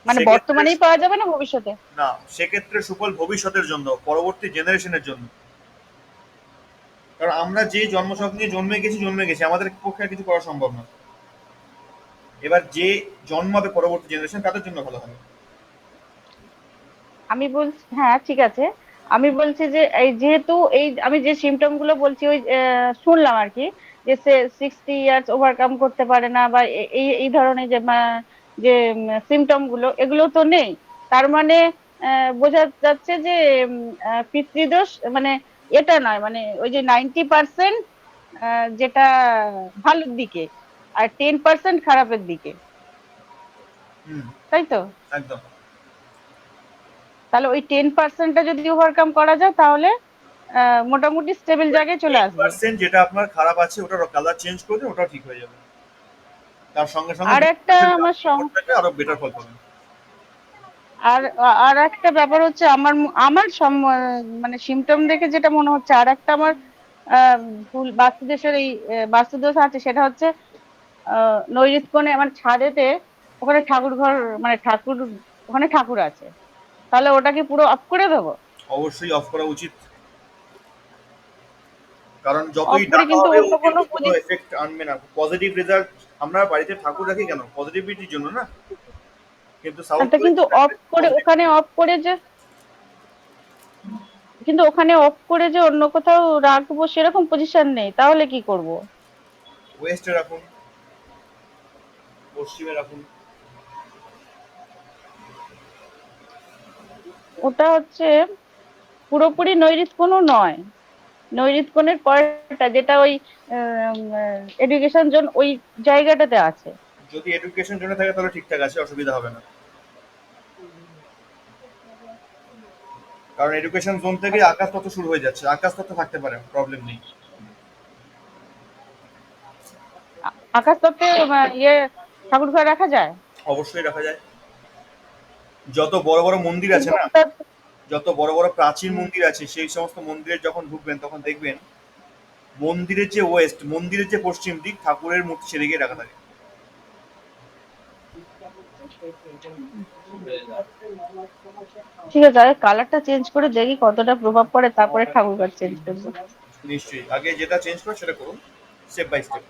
মানে সেক্ষেত্রে বর্তমানেই পাওয়া যাবে না ভবিষ্যতে? না, সেক্ষেত্রে সুফল ভবিষ্যতের জন্য, পরবর্তী জেনারেশনের জন্য। কারণ আমরা যে জন্মছক নিয়ে জন্মে গেছি আমাদের পক্ষে আর কিছু করা সম্ভব না। এবার যে জন্মাবে পরবর্তী জেনারেশন তাদের জন্য ভালো হবে। আমি বলছি হ্যাঁ ঠিক আছে, আমি বলছি যে এই যেহেতু এই আমি যে সিমটম গুলো বলছি ওই শুনলাম আর কি, যে সে 60 ইয়ার্স ওভারকাম করতে পারে না, বা এই এই ধরনের যে যে সিমটম গুলো এগুলো তো নেই। তার মানে বোঝা যাচ্ছে যে পিতৃদোষ মানে এটা নয়, মানে ওই যে 90% যেটা ভালোর দিকে, আর 10% খারাপের দিকে, হুম। তাই তো? একদম। তাহলে ওই 10%টা যদি ওভারকাম করা যায় তাহলে মোটামুটি স্টেবল ওই জায়গায় চলে আসবে। 10% যেটা আপনার খারাপ আছে ওটার কালার চেঞ্জ করে দিন, ওটাও ঠিক হয়ে যাবে। তার সঙ্গে সঙ্গে আর একটা 10% আমার থাকলে আরো বেটার ফল পাবেন। আর আর একটা ব্যাপার হচ্ছে আমার মানে সিমটম দেখে যেটা মনে হচ্ছে, আর একটা আমার আহ, ভুল বাস্তুদোষের এই বাস্তুদোষ আছে, সেটা হচ্ছে নৈঋত কোণে আমার ছাদেতে, ওখানে ঠাকুর ঘর, মানে ঠাকুর, ওখানে ঠাকুর আছে, তাহলে ওটাকে পুরো অফ করে দেবো? অবশ্যই অফ করা উচিত। কারণ অফ যতই করে ডাকা কিন্তু হবে ও অন্য কিন্তু কোনো কোনো এফেক্ট আনবে না, পজিটিভ রেজাল্ট। আমরা বাড়িতে ঠাকুর রাখি কেন? পজিটিভিটির জন্য না। কিন্তু সাউথ একটা, কিন্তু ওয়েস্ট অফ করে ওখানে অফ করে যে, কিন্তু ওখানে অফ করে যে অন্য কোথাও রাখবো সেরকম পজিশন নেই, তাহলে কি করব? ওয়েস্টে রাখুন, পশ্চিমে রাখুন। ওটা হচ্ছে পুরোপুরি নৈঋত কোনো নয়, নৈঋত কোণের পরেরটা যেটা ওই এডুকেশন জোন ওই জায়গাটাতে আছে। যদি এডুকেশন জন্য থাকে তাহলে ঠিকঠাক আছে, অসুবিধা হবে না। কারণ এডুকেশন জোন থেকে আকাশ তত্ত্ব শুরু হয়ে যাচ্ছে, আকাশ তত্ত্ব থাকতে পারে, প্রবলেম নেই। আকাশ তত্ত্বে ইয়ে ঠাকুর ঘর রাখা যায়, অবশ্যই রাখা যায়। যত বড় বড় মন্দির আছে কিন্তু না, ওটা যত বড় বড় প্রাচীন মন্দির আছে, সেই সমস্ত মন্দিরে যখন ঢুকবেন তখন দেখবেন মন্দিরের যে ওয়েস্ট, মন্দিরের যে পশ্চিম দিক, ঠাকুরের মূর্তি সেদিকে রাখা থাকে। ঠিক আছে, আগে কালারটা চেঞ্জ করে দেখি কতটা প্রভাব পড়ে, তারপরে ঠাকুর ঘর চেঞ্জ করবো। নিশ্চয়ই আগে যেটা চেঞ্জ করে সেটা করুন, স্টেপ বাই স্টেপ।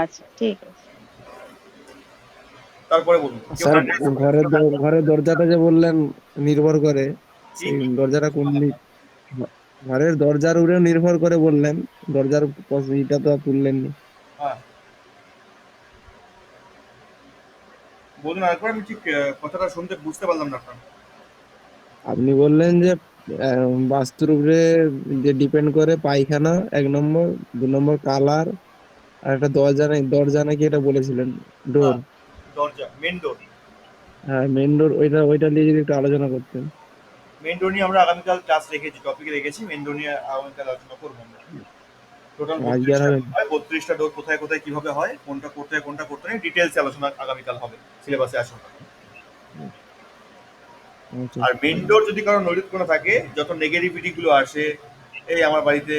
আচ্ছা ঠিক আছে। তারপরে বলুন কেউ স্যার, hand raise করবেন? ঘরের দরজাটা যে বললেন নির্ভর করে, কি? সেই দরজাটা কোন দিক, ঘরের দরজার উপরেও নির্ভর করে বললেন, দরজার এটা তো আর তুললেননি। হ্যাঁ, বলুন আরেকবার, আমি ঠিক কথাটা শুনতে বুঝতে পারলাম না আপনার। আপনি বললেন যে বাস্তুর উপরে যে ডিপেন্ড করে পায়খানা 1 নম্বর, 2 নম্বর কালার, আর একটা দরজা নাকি এটা বলেছিলেন, ডোর। হ্যাঁ, দরজা, মেন ডোর। হ্যাঁ, মেন ডোর, ওইটা নিয়ে যদি একটু আলোচনা করতেন। মেন ডোর নিয়ে আমরা আগামীকাল ক্লাস রেখেছি, টপিক রেখেছি, মেন ডোর নিয়ে আগামীকাল আলোচনা করবো আমরা। টোটাল আজকে আর 32টা হবে না? হয়, 32টা ডোর কোথায় কোথায় কিভাবে হয়, কোনটা করতে হয় কোনটা করতে নেই, ডিটেলস আলোচনা আগামীকাল হবে, সিলেবাসে আসবে। আচ্ছা। আর মেন ডোর যদি কারো নৈরিত কোনো থাকে, যত নেগেটিভিটি গুলো আসে, এই আমার বাড়িতে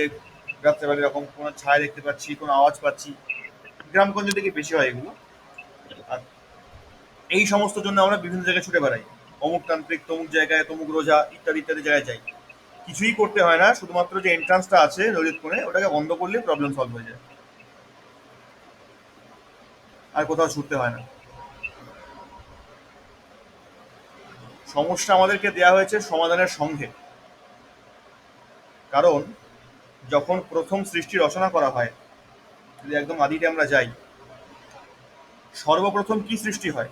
রাত্রেবেলা এরকম কোনো ছায়া দেখতে পাচ্ছি, কোনো আওয়াজ পাচ্ছি, গ্রামগঞ্জ থেকে বেশি হয় এগুলো। আর এই সমস্ত জন্য আমরা বিভিন্ন জায়গায় ছুটে বেড়াই, অমুক তান্ত্রিক, তমুক জায়গায়, তমুক রোজা, ইত্যাদি ইত্যাদি জায়গায় যাই। কিছুই করতে হয় না, শুধুমাত্র যে এন্ট্রান্সটা আছে নৈরিত কোণে, ওটাকে বন্ধ করলে প্রবলেম সলভ হয়ে যায়, আর কোথাও ছুটতে হয় না। সমস্যা আমাদেরকে দেওয়া হয়েছে সমাধানের সঙ্গে। কারণ যখন প্রথম সৃষ্টি রচনা করা হয়, যদি একদম আদিতে আমরা যাই, সর্বপ্রথম কি সৃষ্টি হয়?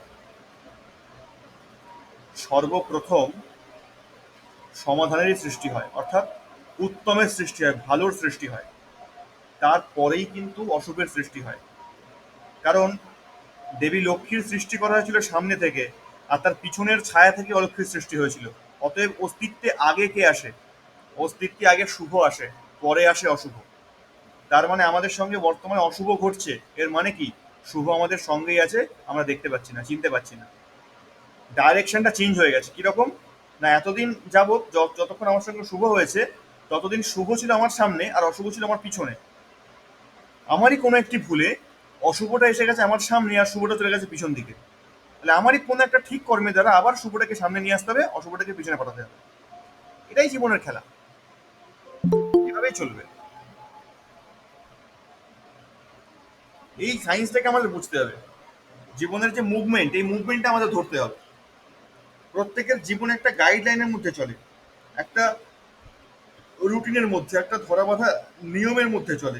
সর্বপ্রথম সমাধানেরই সৃষ্টি হয়, অর্থাৎ উত্তমের সৃষ্টি হয়, ভালোর সৃষ্টি হয়। তারপরেই কিন্তু অশুভের সৃষ্টি হয়। কারণ দেবী লক্ষ্মীর সৃষ্টি করা হয়েছিল সামনে থেকে, আর তার পিছনের ছায়া থেকে অলক্ষ্মীর সৃষ্টি হয়েছিল। অতএব অস্তিত্বে আগে কে আসে? অস্তিত্বে আগে শুভ আসে, পরে আসে অশুভ। তার মানে আমাদের সঙ্গে বর্তমানে অশুভ ঘটছে, এর মানে কি? শুভ আমাদের সঙ্গেই আছে, আমরা দেখতে পাচ্ছি না, চিনতে পাচ্ছি না। ডাইরেকশনটা চেঞ্জ হয়ে গেছে। কিরকম না, এতদিন যাবৎ যতক্ষণ আমার সঙ্গে শুভ হয়েছে, ততদিন শুভ ছিল আমার সামনে আর অশুভ ছিল আমার পিছনে। আমারই কোনো একটি ভুলে অশুভটা এসে গেছে আমার সামনে আর শুভটা চলে গেছে পিছন দিকে। তাহলে আমারই কোনো একটা ঠিক কর্মের দ্বারা আবার শুভটাকে সামনে নিয়ে আসতে হবে, অশুভটাকে পিছনে পাঠাতে হবে। এটাই জীবনের খেলা, এভাবেই চলবে। এই সায়েন্সটাকে আমাদের বুঝতে হবে। জীবনের যে মুভমেন্ট, এই মুভমেন্টটা আমাদের ধরতে হবে। প্রত্যেকের জীবনে একটা গাইডলাইনের মধ্যে চলে, একটা রুটিনের মধ্যে, একটা ধরা বাঁধা নিয়মের মধ্যে চলে।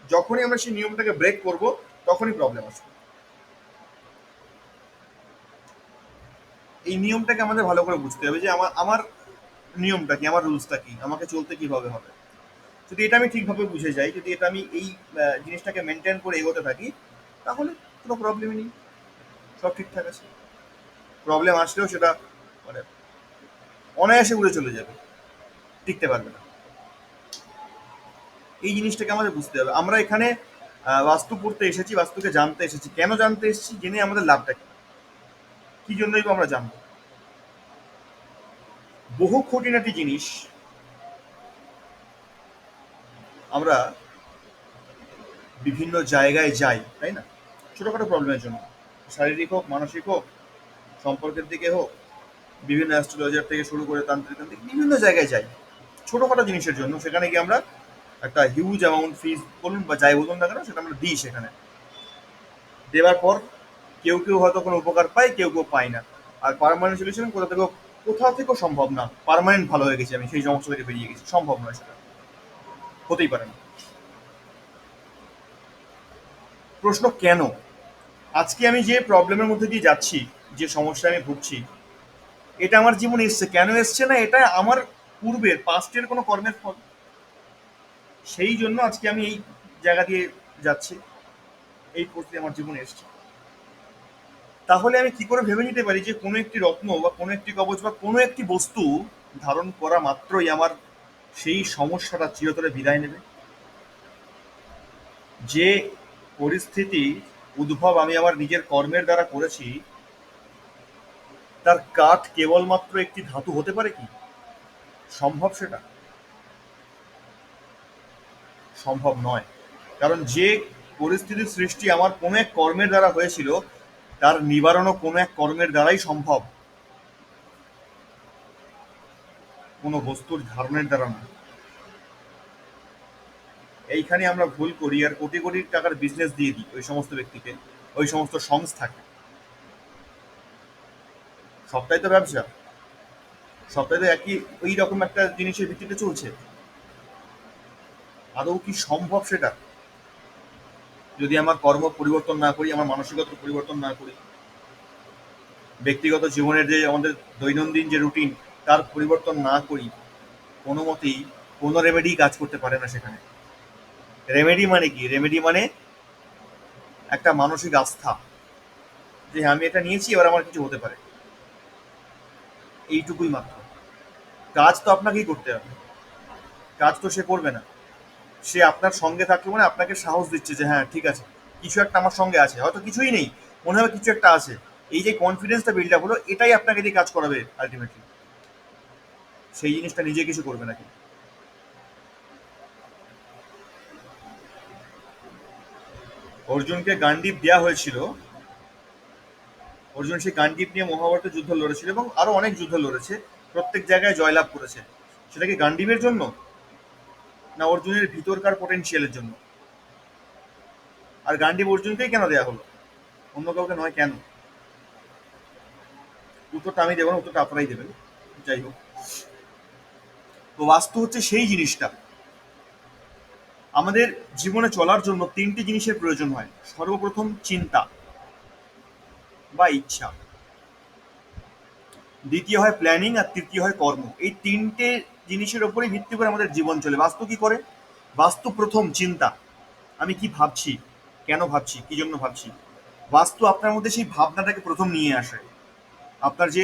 যখনই আমরা সেই নিয়মটাকে ব্রেক করব, তখনই প্রবলেম আসবে। এই নিয়মটাকে আমাদের ভালো করে বুঝতে হবে যে আমার আমার নিয়মটা কি, আমার রুলসটা কি, আমাকে চলতে কিভাবে হবে। যদি এটা আমি ঠিকভাবে বুঝে যাই, যদি এটা আমি এই জিনিসটাকে মেনটেন করে এগোতে থাকি, তাহলে কোনো প্রবলেমই নেই, সব ঠিকঠাক আছে। প্রবলেম আসলেও সেটা মানে অনায়াসে উড়ে চলে যাবে, টিকতে পারবে না। এই জিনিসটাকে আমাদের বুঝতে হবে। আমরা এখানে বাস্তু পড়তে এসেছি, বাস্তুকে জানতে এসেছি। কেন জানতে এসেছি? জেনে আমাদের লাভটা কি, কি জন্যই বা আমরা জানবো? বহু খুঁটিনাটি জিনিস আমরা বিভিন্ন জায়গায় যাই, তাই না? ছোটখাটো প্রবলেমের জন্য, শারীরিক হোক, মানসিক হোক, সম্পর্কের দিকে হোক, বিভিন্ন অ্যাস্ট্রোলজার থেকে শুরু করে তান্ত্রিক তান্ত্রিক বিভিন্ন জায়গায় যাই ছোটখাটো জিনিসের জন্য। সেখানে গিয়ে আমরা একটা হিউজ অ্যামাউন্ট ফিস বলুন বা যাই বলুন না কেন, সেটা আমরা দিই। সেখানে দেওয়ার পর কেউ কেউ হয়তো কোনো উপকার পায়, কেউ কেউ পায় না। আর পার্মানেন্ট সলিউশন কোথাও থেকেও সম্ভব না। পার্মানেন্ট ভালো হয়ে গেছি আমি, সেই সমস্যা থেকে বেরিয়ে গেছি, সম্ভব নয়, সেটা হতেই পারে না। প্রশ্ন কেন? আজকে আমি যে প্রবলেমের মধ্যে দিয়ে যাচ্ছি, যে সমস্যা আমি ভুগছি, এটা আমার জীবনে এসছে। কেন এসছে? না, এটা আমার পূর্বের পাস্টের কোনো কর্মের ফল। সেই জন্য আজকে আমি এই জায়গা দিয়ে যাচ্ছি, এই পরিস্থিতি আমার জীবনে এসছে। তাহলে আমি কি করে ভেবে নিতে পারি যে কোনো একটি রত্ন বা কোনো একটি কবচ বা কোনো একটি বস্তু ধারণ করা মাত্রই আমার সেই সমস্যাটা চিরতরে বিদায় নেবে? যে পরিস্থিতি উদ্ভব আমি আমার নিজের কর্মের দ্বারা করেছি, তার কাঠ কেবলমাত্র একটি ধাতু হতে পারে কি? সম্ভব সেটা? সম্ভব নয়। কারণ যে পরিস্থিতির সৃষ্টি আমার কোনো এক কর্মের দ্বারা হয়েছিল, তার নিবারণও কোনো এক কর্মের দ্বারাই সম্ভব, কোনো বস্তুর ধারণের দ্বারা নয়। এইখানে আমরা ভুল করি আর কোটি কোটি টাকার বিজনেস দিয়ে দিই ওই সমস্ত ব্যক্তিকে, ওই সমস্ত সংস্থাকে। সবটাই তো ব্যবসা, সবটাই তো একই ওই রকম একটা জিনিসের ভিত্তিতে চলছে। আদৌ কি সম্ভব সেটা? যদি আমার কর্ম পরিবর্তন না করি, আমার মানসিকতা পরিবর্তন না করি। ব্যক্তিগত জীবনের যে আমাদের দৈনন্দিন যে রুটিন তার পরিবর্তন না করি কোনো মতেই কোনো রেমেডি কাজ করতে পারে না সেখানে। রেমেডি মানে কি? রেমেডি মানে একটা মানসিক আস্থা যে আমি এটা নিয়েছি, এবার আমার কিছু হতে পারে, এইটুকুই মাত্র। কাজ তো আপনাকেই করতে হবে, কাজ তো সে করবে না। সে আপনার সঙ্গে থাকলে মানে আপনাকে সাহস দিচ্ছে যে হ্যাঁ ঠিক আছে, কিছু একটা আমার সঙ্গে আছে, হয়তো কিছুই নেই, মনে হবে কিছু একটা আছে। এই যে কনফিডেন্সটা বিল্ড আপ হলো, এটাই আপনাকে দিয়ে কাজ করাবে আলটিমেটলি। সেই জিনিসটা নিজে কিছু করবে নাকি? অর্জুনকে গান্ডীব দেওয়া হয়েছিল, অর্জুন সেই গান্ডীব নিয়ে মহাভারতের যুদ্ধ লড়েছিল এবং আরো অনেক যুদ্ধ লড়েছে, প্রত্যেক জায়গায় জয়লাভ করেছে। সেটা কি গান্ডীবের জন্য, না অর্জুনের ভিতরকার পোটেনশিয়ালের জন্য? আর গান্ডীব অর্জুনকেই কেন দেওয়া হলো, অন্য কাউকে নয় কেন? উত্তরটা আমি দেবো না, উত্তরটা আপনারাই দেবেন। যাই হোক, তো বাস্তু হচ্ছে সেই জিনিসটা। আমাদের জীবনে চলার জন্য তিনটি জিনিসের প্রয়োজন হয়। সর্বপ্রথম চিন্তা বা ইচ্ছা, দ্বিতীয় হয় প্ল্যানিং, আর তৃতীয় হয় কর্ম। এই তিনটে জিনিসের উপরেই ভিত্তি করে আমাদের জীবন চলে। বাস্তু কি করে? বাস্তু প্রথম চিন্তা, আমি কি ভাবছি, কেন ভাবছি, কি জন্য ভাবছি। বাস্তু আপনার মধ্যে সেই ভাবনাটাকে প্রথম নিয়ে আসে। আপনার যে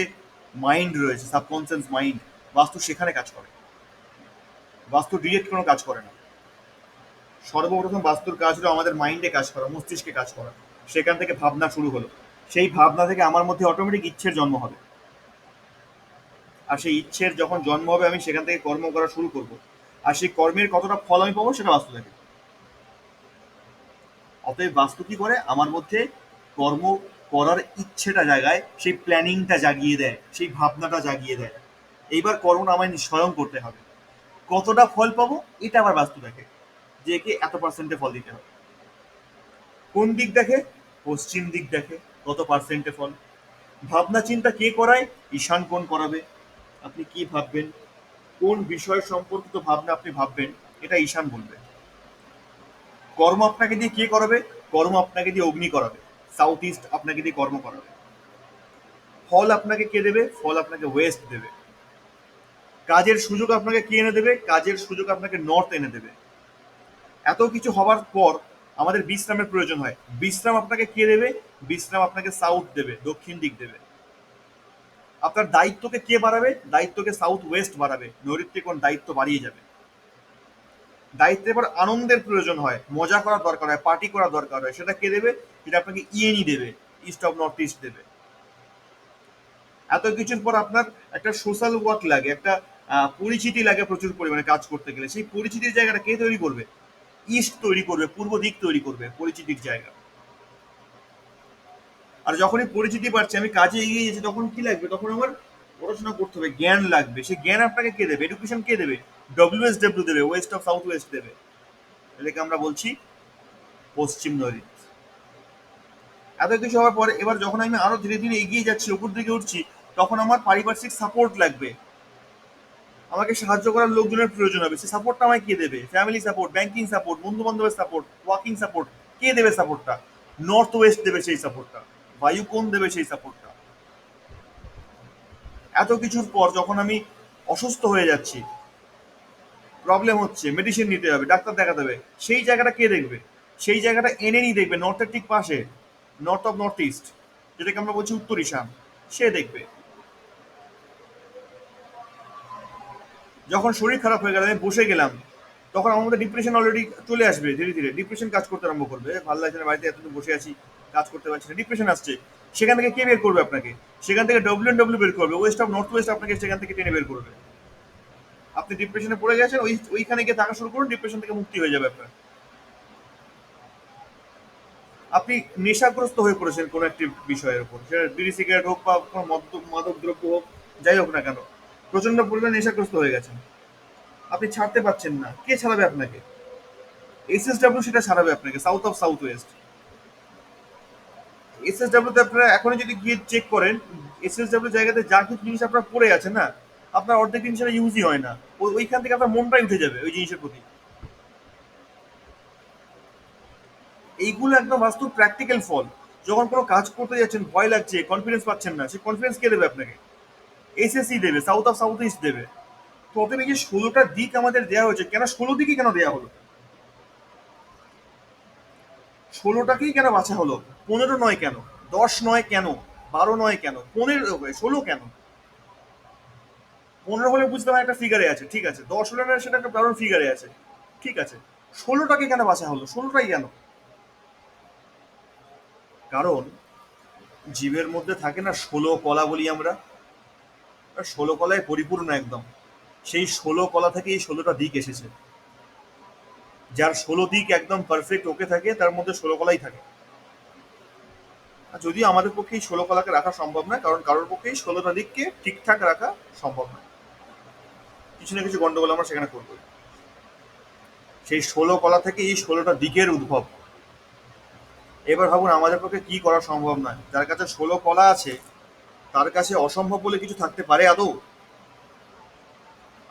মাইন্ড রয়েছে, সাবকনসিয়াস মাইন্ড, বাস্তু সেখানে কাজ করে। বাস্তু ডিরেক্ট কোনো কাজ করে না। সর্বপ্রথম বাস্তুর কাজ হলো আমাদের মাইন্ডে কাজ করা, মস্তিষ্কে কাজ করা। সেখান থেকে ভাবনা শুরু হলো, সেই ভাবনা থেকে আমার মধ্যে অটোমেটিক ইচ্ছের জন্ম হবে, আর সেই ইচ্ছের যখন জন্ম হবে আমি সেখান থেকে কর্ম করা শুরু করব, আর সেই কর্মের কতটা ফল আমি পাবো সেটা বাস্তু থেকে। অতএব বাস্তু কি করে? আমার মধ্যে কর্ম করার ইচ্ছেটা জাগায়, সেই প্ল্যানিংটা জাগিয়ে দেয়, সেই ভাবনাটা জাগিয়ে দেয়। এইবার কর্মটা আমায় স্বয়ং করতে হবে। কতটা ফল পাবো এটা আবার বাস্তু দেখে, যে একে এত পার্সেন্টে ফল দিতে হবে। কোন দিক দেখে? পশ্চিম দিক দেখে, কত পার্সেন্টে ফল। ভাবনা চিন্তা কে করায়? ঈশান কোণ করাবে। আপনি কি ভাববেন, কোন বিষয় সম্পর্কিত ভাবনা আপনি ভাববেন, এটা ঈশান বলবে। কর্ম আপনাকে দিয়ে কে করাবে? কর্ম আপনাকে দিয়ে অগ্নি করাবে, সাউথ ইস্ট আপনাকে দিয়ে কর্ম করাবে। ফল আপনাকে কে দেবে? ফল আপনাকে ওয়েস্ট দেবে। কাজের সুযোগ আপনাকে কে এনে দেবে? কাজের সুযোগ আপনাকে নর্থ এনে দেবে। এত কিছু হওয়ার পর আমাদের বিশ্রামের প্রয়োজন হয়। বিশ্রাম আপনাকে কে দেবে? বিশ্রাম আপনাকে সাউথ দেবে, দক্ষিণ দিক দেবে। আপনার দায়িত্বকে কে বাড়াবে? দায়িত্বকে সাউথ ওয়েস্ট বাড়াবে, নৈಋত্যে কোন দায়িত্ব বাড়িয়ে যাবে। দায়িত্বে এবার আনন্দের প্রয়োজন হয়, মজা করার দরকার হয়, পার্টি করার দরকার হয়, সেটা কে দেবে? সেটা আপনাকে ইএনই দেবে, ইস্ট অফ নর্থ ইস্ট দেবে। এত কিছুর পর আপনার একটা সোশ্যাল ওয়ার্ক লাগে, একটা পরিচিতি লাগে প্রচুর পরিমাণে কাজ করতে গেলে। সেই পরিচিতির জায়গাটা কে তৈরি করবে? ইস্ট তৈরি করবে, পূর্ব দিক তৈরি করবে পরিচিতির জায়গা। আর যখনই পরিচিতি বাড়ছে, আমি কাজে এগিয়ে যাচ্ছি, তখন কি লাগবে? তখন আমার পড়াশোনা করতে হবে, জ্ঞান লাগবে। সেই জ্ঞান আপনাকে কে দেবে? এডুকেশন কে দেবে? ডব্লিউএসডব্লিউ দেবে, ওয়েস্ট অফ সাউথ ওয়েস্ট দেবে। এটাকে আমরা বলছি পশ্চিম নৈঋত্য। এত কিছু হওয়ার পরে এবার যখন আমি আরো ধীরে ধীরে এগিয়ে যাচ্ছি, উপর দিকে উঠছি, তখন আমার পারিপার্শ্বিক সাপোর্ট লাগবে। আমাকে সাহায্য করার লোকজনের প্রয়োজন হবে। সেই সাপোর্টটা আমায় কে দেবে? ফ্যামিলি সাপোর্ট, ব্যাংকিং সাপোর্ট, বন্ধু বান্ধবের সাপোর্ট, ওয়ার্কিং সাপোর্ট। কে দেবে সাপোর্টটা? নর্থ ওয়েস্ট দেবে সেই সাপোর্টটা, বায়ু কোণ দেবে সেই সাপোর্টটা। এত কিছুর পর যখন আমি অসুস্থ হয়ে যাচ্ছি, প্রবলেম হচ্ছে, মেডিসিন নিতে হবে, ডাক্তার দেখাতে হবে, সেই জায়গাটা কে দেখবে? সেই জায়গাটা এনএনই দেখবে, নর্থের ঠিক পাশে, নর্থ অফ নর্থ ইস্ট, যেটাকে আমরা বলছি উত্তর ঈশান, সে দেখবে। যখন শরীর খারাপ হয়ে গেল, আমি বসে গেলাম, তখন আমার মধ্যে ডিপ্রেশন অলরেডি চলে আসবে। ধীরে ধীরে ডিপ্রেশন কাজ করতে আরম্ভ করবে। ভালো লাগছে না, বাড়িতে এতদিন বসে আছি, কাজ করতে পারছি না, ডিপ্রেশন আসছে। সেখান থেকে কে বের করবে আপনাকে? সেখান থেকে ডব্লিউ বের করবে, ওয়েস্ট অফ নর্থ ওয়েস্ট আপনাকে সেখান থেকে টেনে বের করবে। আপনি ডিপ্রেশনে পড়ে গেছেন, ওইখানে গিয়ে থাকা শুরু করুন, ডিপ্রেশন থেকে মুক্তি হয়ে যাবে আপনার। আপনি নেশাগ্রস্ত হয়ে পড়েছেন কোনো একটি বিষয়ের উপর, সেটা বিড়ি সিগারেট হোক বা কোনো মাদক দ্রব্য হোক, যাই হোক না কেন, প্রচন্ড পরিমাণে নেশাগ্রস্ত হয়ে গেছেন, আপনি ছাড়তে পারছেন না। কে ছাড়াবে আপনাকে? এসএসডব্লিউ সেটা ছাড়াবে আপনাকে, south of south West. SSW তে আপনারা এখনই যদি গিয়ে চেক করেন, এসএসডব্লিউ জায়গাতে যা কিছু জিনিস আপনার পড়ে আছে না, আপনার অর্ধেক জিনিস সেটা ইউজই হয় না। ওইখান থেকে আপনার মনটাই উঠে যাবে ওই জিনিসের প্রতি। এইগুলো একদম বাস্তব প্র্যাকটিক্যাল ফল। যখন কোনো কাজ করতে যাচ্ছেন ভয় লাগছে, কনফিডেন্স পাচ্ছেন না, সে কনফিডেন্স কে দেবে আপনাকে? এসএসসি দেবে, সাউথ ইস্ট দেবে। তো অতএব এই যে 16টা দিক আমাদের দেওয়া হয়েছে, কেন 16 দিকই কেন দেওয়া হলো? 16টাকেই কেন বাছা হলো? 15 নয় কেন? 10 নয় কেন? 12 নয় কেন? 15 16 কেন? 15 হলে বুঝতাম একটা ফিগারে আছে, ঠিক আছে। 10 হলে না, সেটা একটা কারণ ফিগারে আছে, ঠিক আছে। 16টাকে কেন বাছা হলো? 16টাই কেন? কারণ জীবের মধ্যে থাকে না 16 কলা বলি আমরা, 16 কলায় পরিপূর্ণ একদম। সেই 16 কলা থেকে এই 16টা দিক এসেছে। যার 16 দিক একদম পারফেক্ট ওকে থাকে, তার মধ্যে 16 কলাই থাকে। আর যদিও আমাদের পক্ষে এই 16 কলাকে রাখা সম্ভব নয়, কারণ কারোর পক্ষেই 16টা দিককে ঠিকঠাক রাখা সম্ভব নয়। কিছু না কিছু গন্ডগোল আমরা সেখানে করবো। সেই 16 কলা থেকে এই 16টা দিকের উদ্ভব। এবার ভাবুন আমাদের পক্ষে কি করা সম্ভব নয়। যার কাছে 16 কলা আছে, তার কাছে অসম্ভব বলে কিছু থাকতে পারে আদৌ?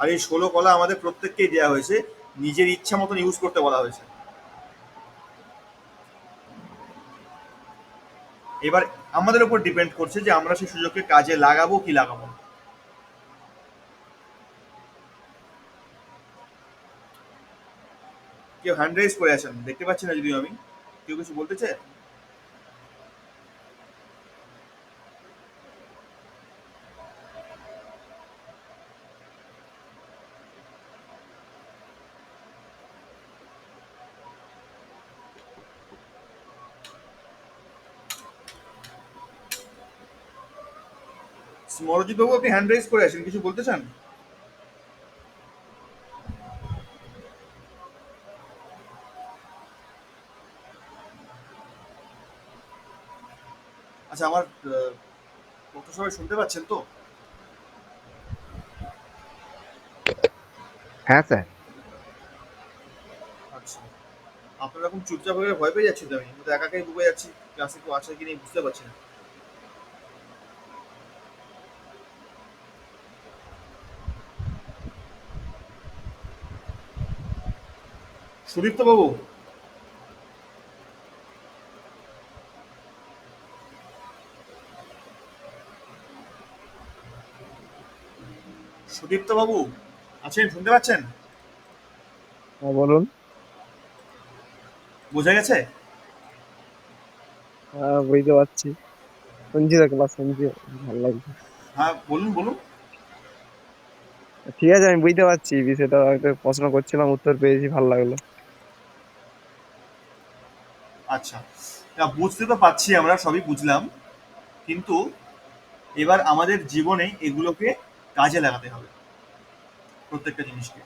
আর এই 16 কলা আমাদের প্রত্যেককেই দেওয়া হয়েছে, নিজের ইচ্ছা মতন ইউজ করতে বলা হয়েছে। এবার আমাদের উপর ডিপেন্ড করছে যে আমরা সেই সুযোগকে কাজে লাগাবো কি লাগাবো না। কেউ হ্যান্ড রাইজ করে আছেন, দেখতে পাচ্ছি না যদিও আমি। কেউ কিছু বলতে চায়? স্মরজিৎ বাবু, আপনি হ্যান্ড রাইজ করে আছেন, কিছু বলতে চান? আচ্ছা, আমার কথা সবাই শুনতে পাচ্ছেন তো? হ্যাঁ স্যার। আচ্ছা, আপনার এরকম চুপচাপ হয়ে ভয় পেয়ে যাচ্ছি তো, আমি তো একা একাই ডুবে যাচ্ছি, ক্লাসে কেউ আছে কি নেই বুঝতে পারছি না। সুদীপ্ত বাবু, সুদীপ্ত বাবু আছেন, শুনতে পাচ্ছেন? হ্যাঁ বলুন। বোঝা গেছে? হ্যাঁ বুঝতে পারছি, শুনছি তো, ক্লাস শুনছি, ভালো লাগছে। হ্যাঁ, বলুন বলুন। ঠিক আছে, আমি বুঝতে পারছি বিষয়টা, একটা প্রশ্ন করছিলাম, উত্তর পেয়েছি, ভালো লাগলো। আচ্ছা, তা বুঝতে তো পাচ্ছি, আমরা সবই বুঝলাম, কিন্তু এবার আমাদের জীবনে এগুলোকে কাজে লাগাতে হবে, প্রত্যেকটা জিনিসকে।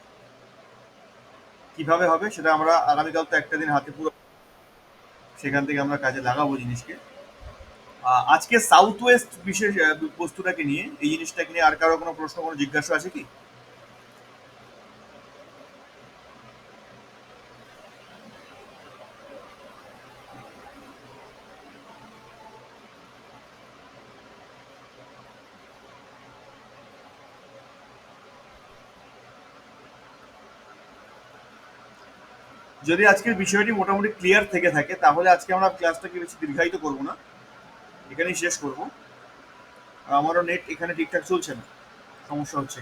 কিভাবে হবে সেটা আমরা আগামীকাল তো একটা দিন হাতে পুরো, সেখান থেকে আমরা কাজে লাগাবো জিনিসকে। আজকে সাউথ ওয়েস্ট বিশেষ বস্তুটাকে নিয়ে, এই জিনিসটাকে নিয়ে আর কারো কোনো প্রশ্ন, কোনো জিজ্ঞাসা আছে কি? যদি আজকের বিষয়টি মোটামুটি ক্লিয়ার থেকে থাকে, তাহলে আজকে আমরা ক্লাসটাকে বেশি দীর্ঘায়িত করবো না, এখানেই শেষ করবো। আর আমারও নেট এখানে ঠিকঠাক চলছে না, সমস্যা হচ্ছে।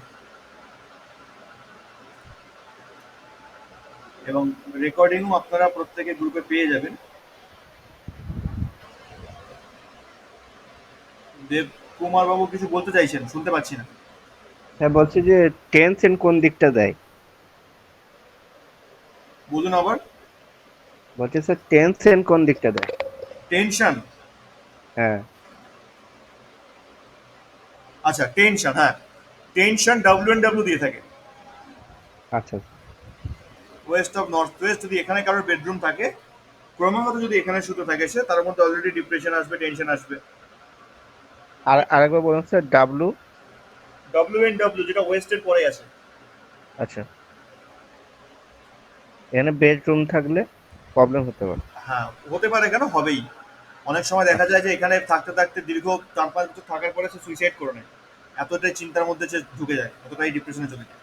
এবং রেকর্ডিংও আপনারা প্রত্যেকে গ্রুপে পেয়ে যাবেন। দেব কুমার বাবু কিছু বলতে চাইছেন, শুনতে পাচ্ছি না। হ্যাঁ, বলছি যে টেনশন কোন দিকটা দেয়? বলুন আবার। বলছি স্যার, টেনশন কোন দিকটা দেয়? টেনশন? হ্যাঁ। আচ্ছা, টেনশন, হ্যাঁ, টেনশন ডাব্লিউ দিয়ে থাকে। আচ্ছা। ওয়েস্ট অফ নর্থ ওয়েস্ট, যদি এখানে কারোর বেডরুম থাকে, ক্রমাগত যদি এখানে শুতে থাকে সে, তার মধ্যে অলরেডি ডিপ্রেশন আসবে, টেনশন আসবে। আর আরেকবার বলুন স্যার, ডাব্লু। ডাব্লিউ, যেটা ওয়েস্টের পরে আছে। আচ্ছা, এখানে বেডরুম থাকলে প্রবলেম হতে পারে। হ্যাঁ, হতে পারে, কেন হবেই। অনেক সময় দেখা যায় যে এখানে থাকতে থাকতে দীর্ঘ 4-5 বছর থাকার পরে সে সুইসাইড করে নেয়, এতটাই চিন্তার মধ্যে সে ঢুকে যায়, এতটাই ডিপ্রেশনে চলে যায়।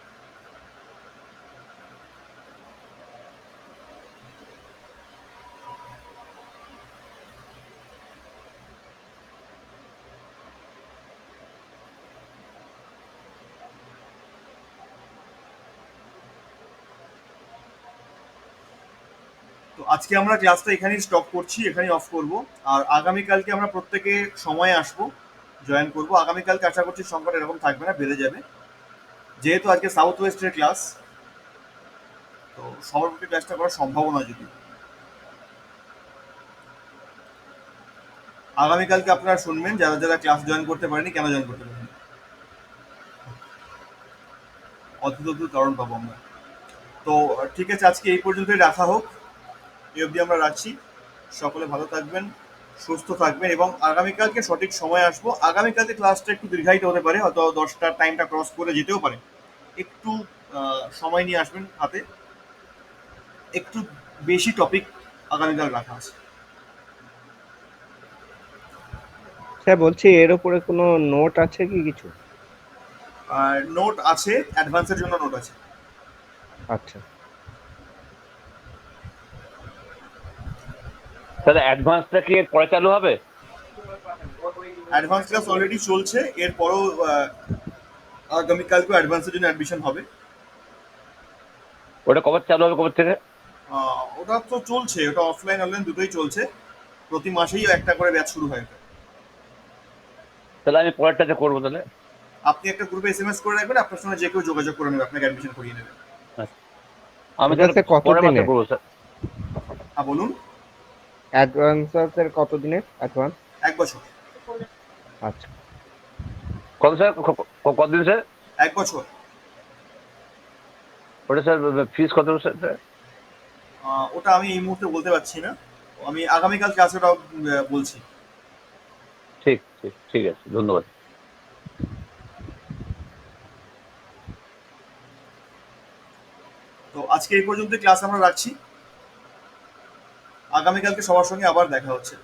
তো আজকে আমরা ক্লাসটা এখানেই স্টপ করছি, এখানেই অফ করব। আর আগামীকালকে আমরা প্রত্যেকে সময়ে আসবো, জয়েন করব। আগামীকালকে আশা করছি সংখ্যাটা এরকম থাকবে না, বেড়ে যাবে, যেহেতু আজকে সাউথ ওয়েস্টের ক্লাস। তো সবার পক্ষে ক্লাসটা করার সম্ভাবনা যদি আগামীকালকে আপনারা শুনবেন যারা যারা ক্লাস জয়েন করতে পারেনি কেন জয়েন করতে পারেনি, অদ্ভুত অদ্ভুত কারণ পাবো আমরা। তো ঠিক আছে, আজকে এই পর্যন্তই রাখা হোক, এই অবধি আমরা রাখছি। সকলে ভালো থাকবেন, সুস্থ থাকবেন, এবং আগামীকালকে সঠিক সময় আসবো। আগামীকালকে ক্লাসটা একটু দীর্ঘায়িত হতে পারে, হয়তো 10টার টাইমটা ক্রস করে যেতেও পারে। একটু সময় নিয়ে আসবেন হাতে, একটু বেশি টপিক আগামীকাল রাখা আছে। স্যার বলছি এর উপরে কোনো নোট আছে কি কিছু? আর নোট আছে, অ্যাডভান্সের জন্য নোট আছে। আচ্ছা। তাহলে অ্যাডভান্সটা কি এর পরে চালু হবে? অ্যাডভান্স ক্লাস অলরেডি চলছে, এরপরও আগামীকালকেও অ্যাডভান্সের জন্য অ্যাডমিশন হবে। ওটা কবে চালু হবে, কবে থেকে? ওটা তো চলছে, ওটা অফলাইন অনলাইন দুটোই চলছে। প্রতি মাসেই একটা করে ব্যাচ শুরু হয়। তাহলে আমি পরেরটাতে করবো তাহলে। আপনি একটা গ্রুপে এসএমএস করে রাখবেন, আপনার সঙ্গে যে কেউ যোগাযোগ করে নেবে, আপনাকে অ্যাডমিশন করিয়ে নেবে। আমি ওটা তাহলে স্যার কত পরের মাসে দিনের? করবো স্যার। হ্যাঁ বলুন। অ্যাডভান্স স্যার কত দিনের অ্যাডভান্স? 1 বছর। আচ্ছা। কত স্যার, কতদিন স্যার? 1 বছর। ওটা স্যার ফিস কত স্যার? ওটা আমি এই মুহূর্তে বলতে পারছি না, আমি আগামীকাল ক্লাসে ওটা বলছি। ঠিক ঠিক ঠিক আছে, ধন্যবাদ। তো আজকে এই পর্যন্ত ক্লাস আমরা রাখছি, আগামীকালকে সবার সঙ্গে আবার দেখা হচ্ছে।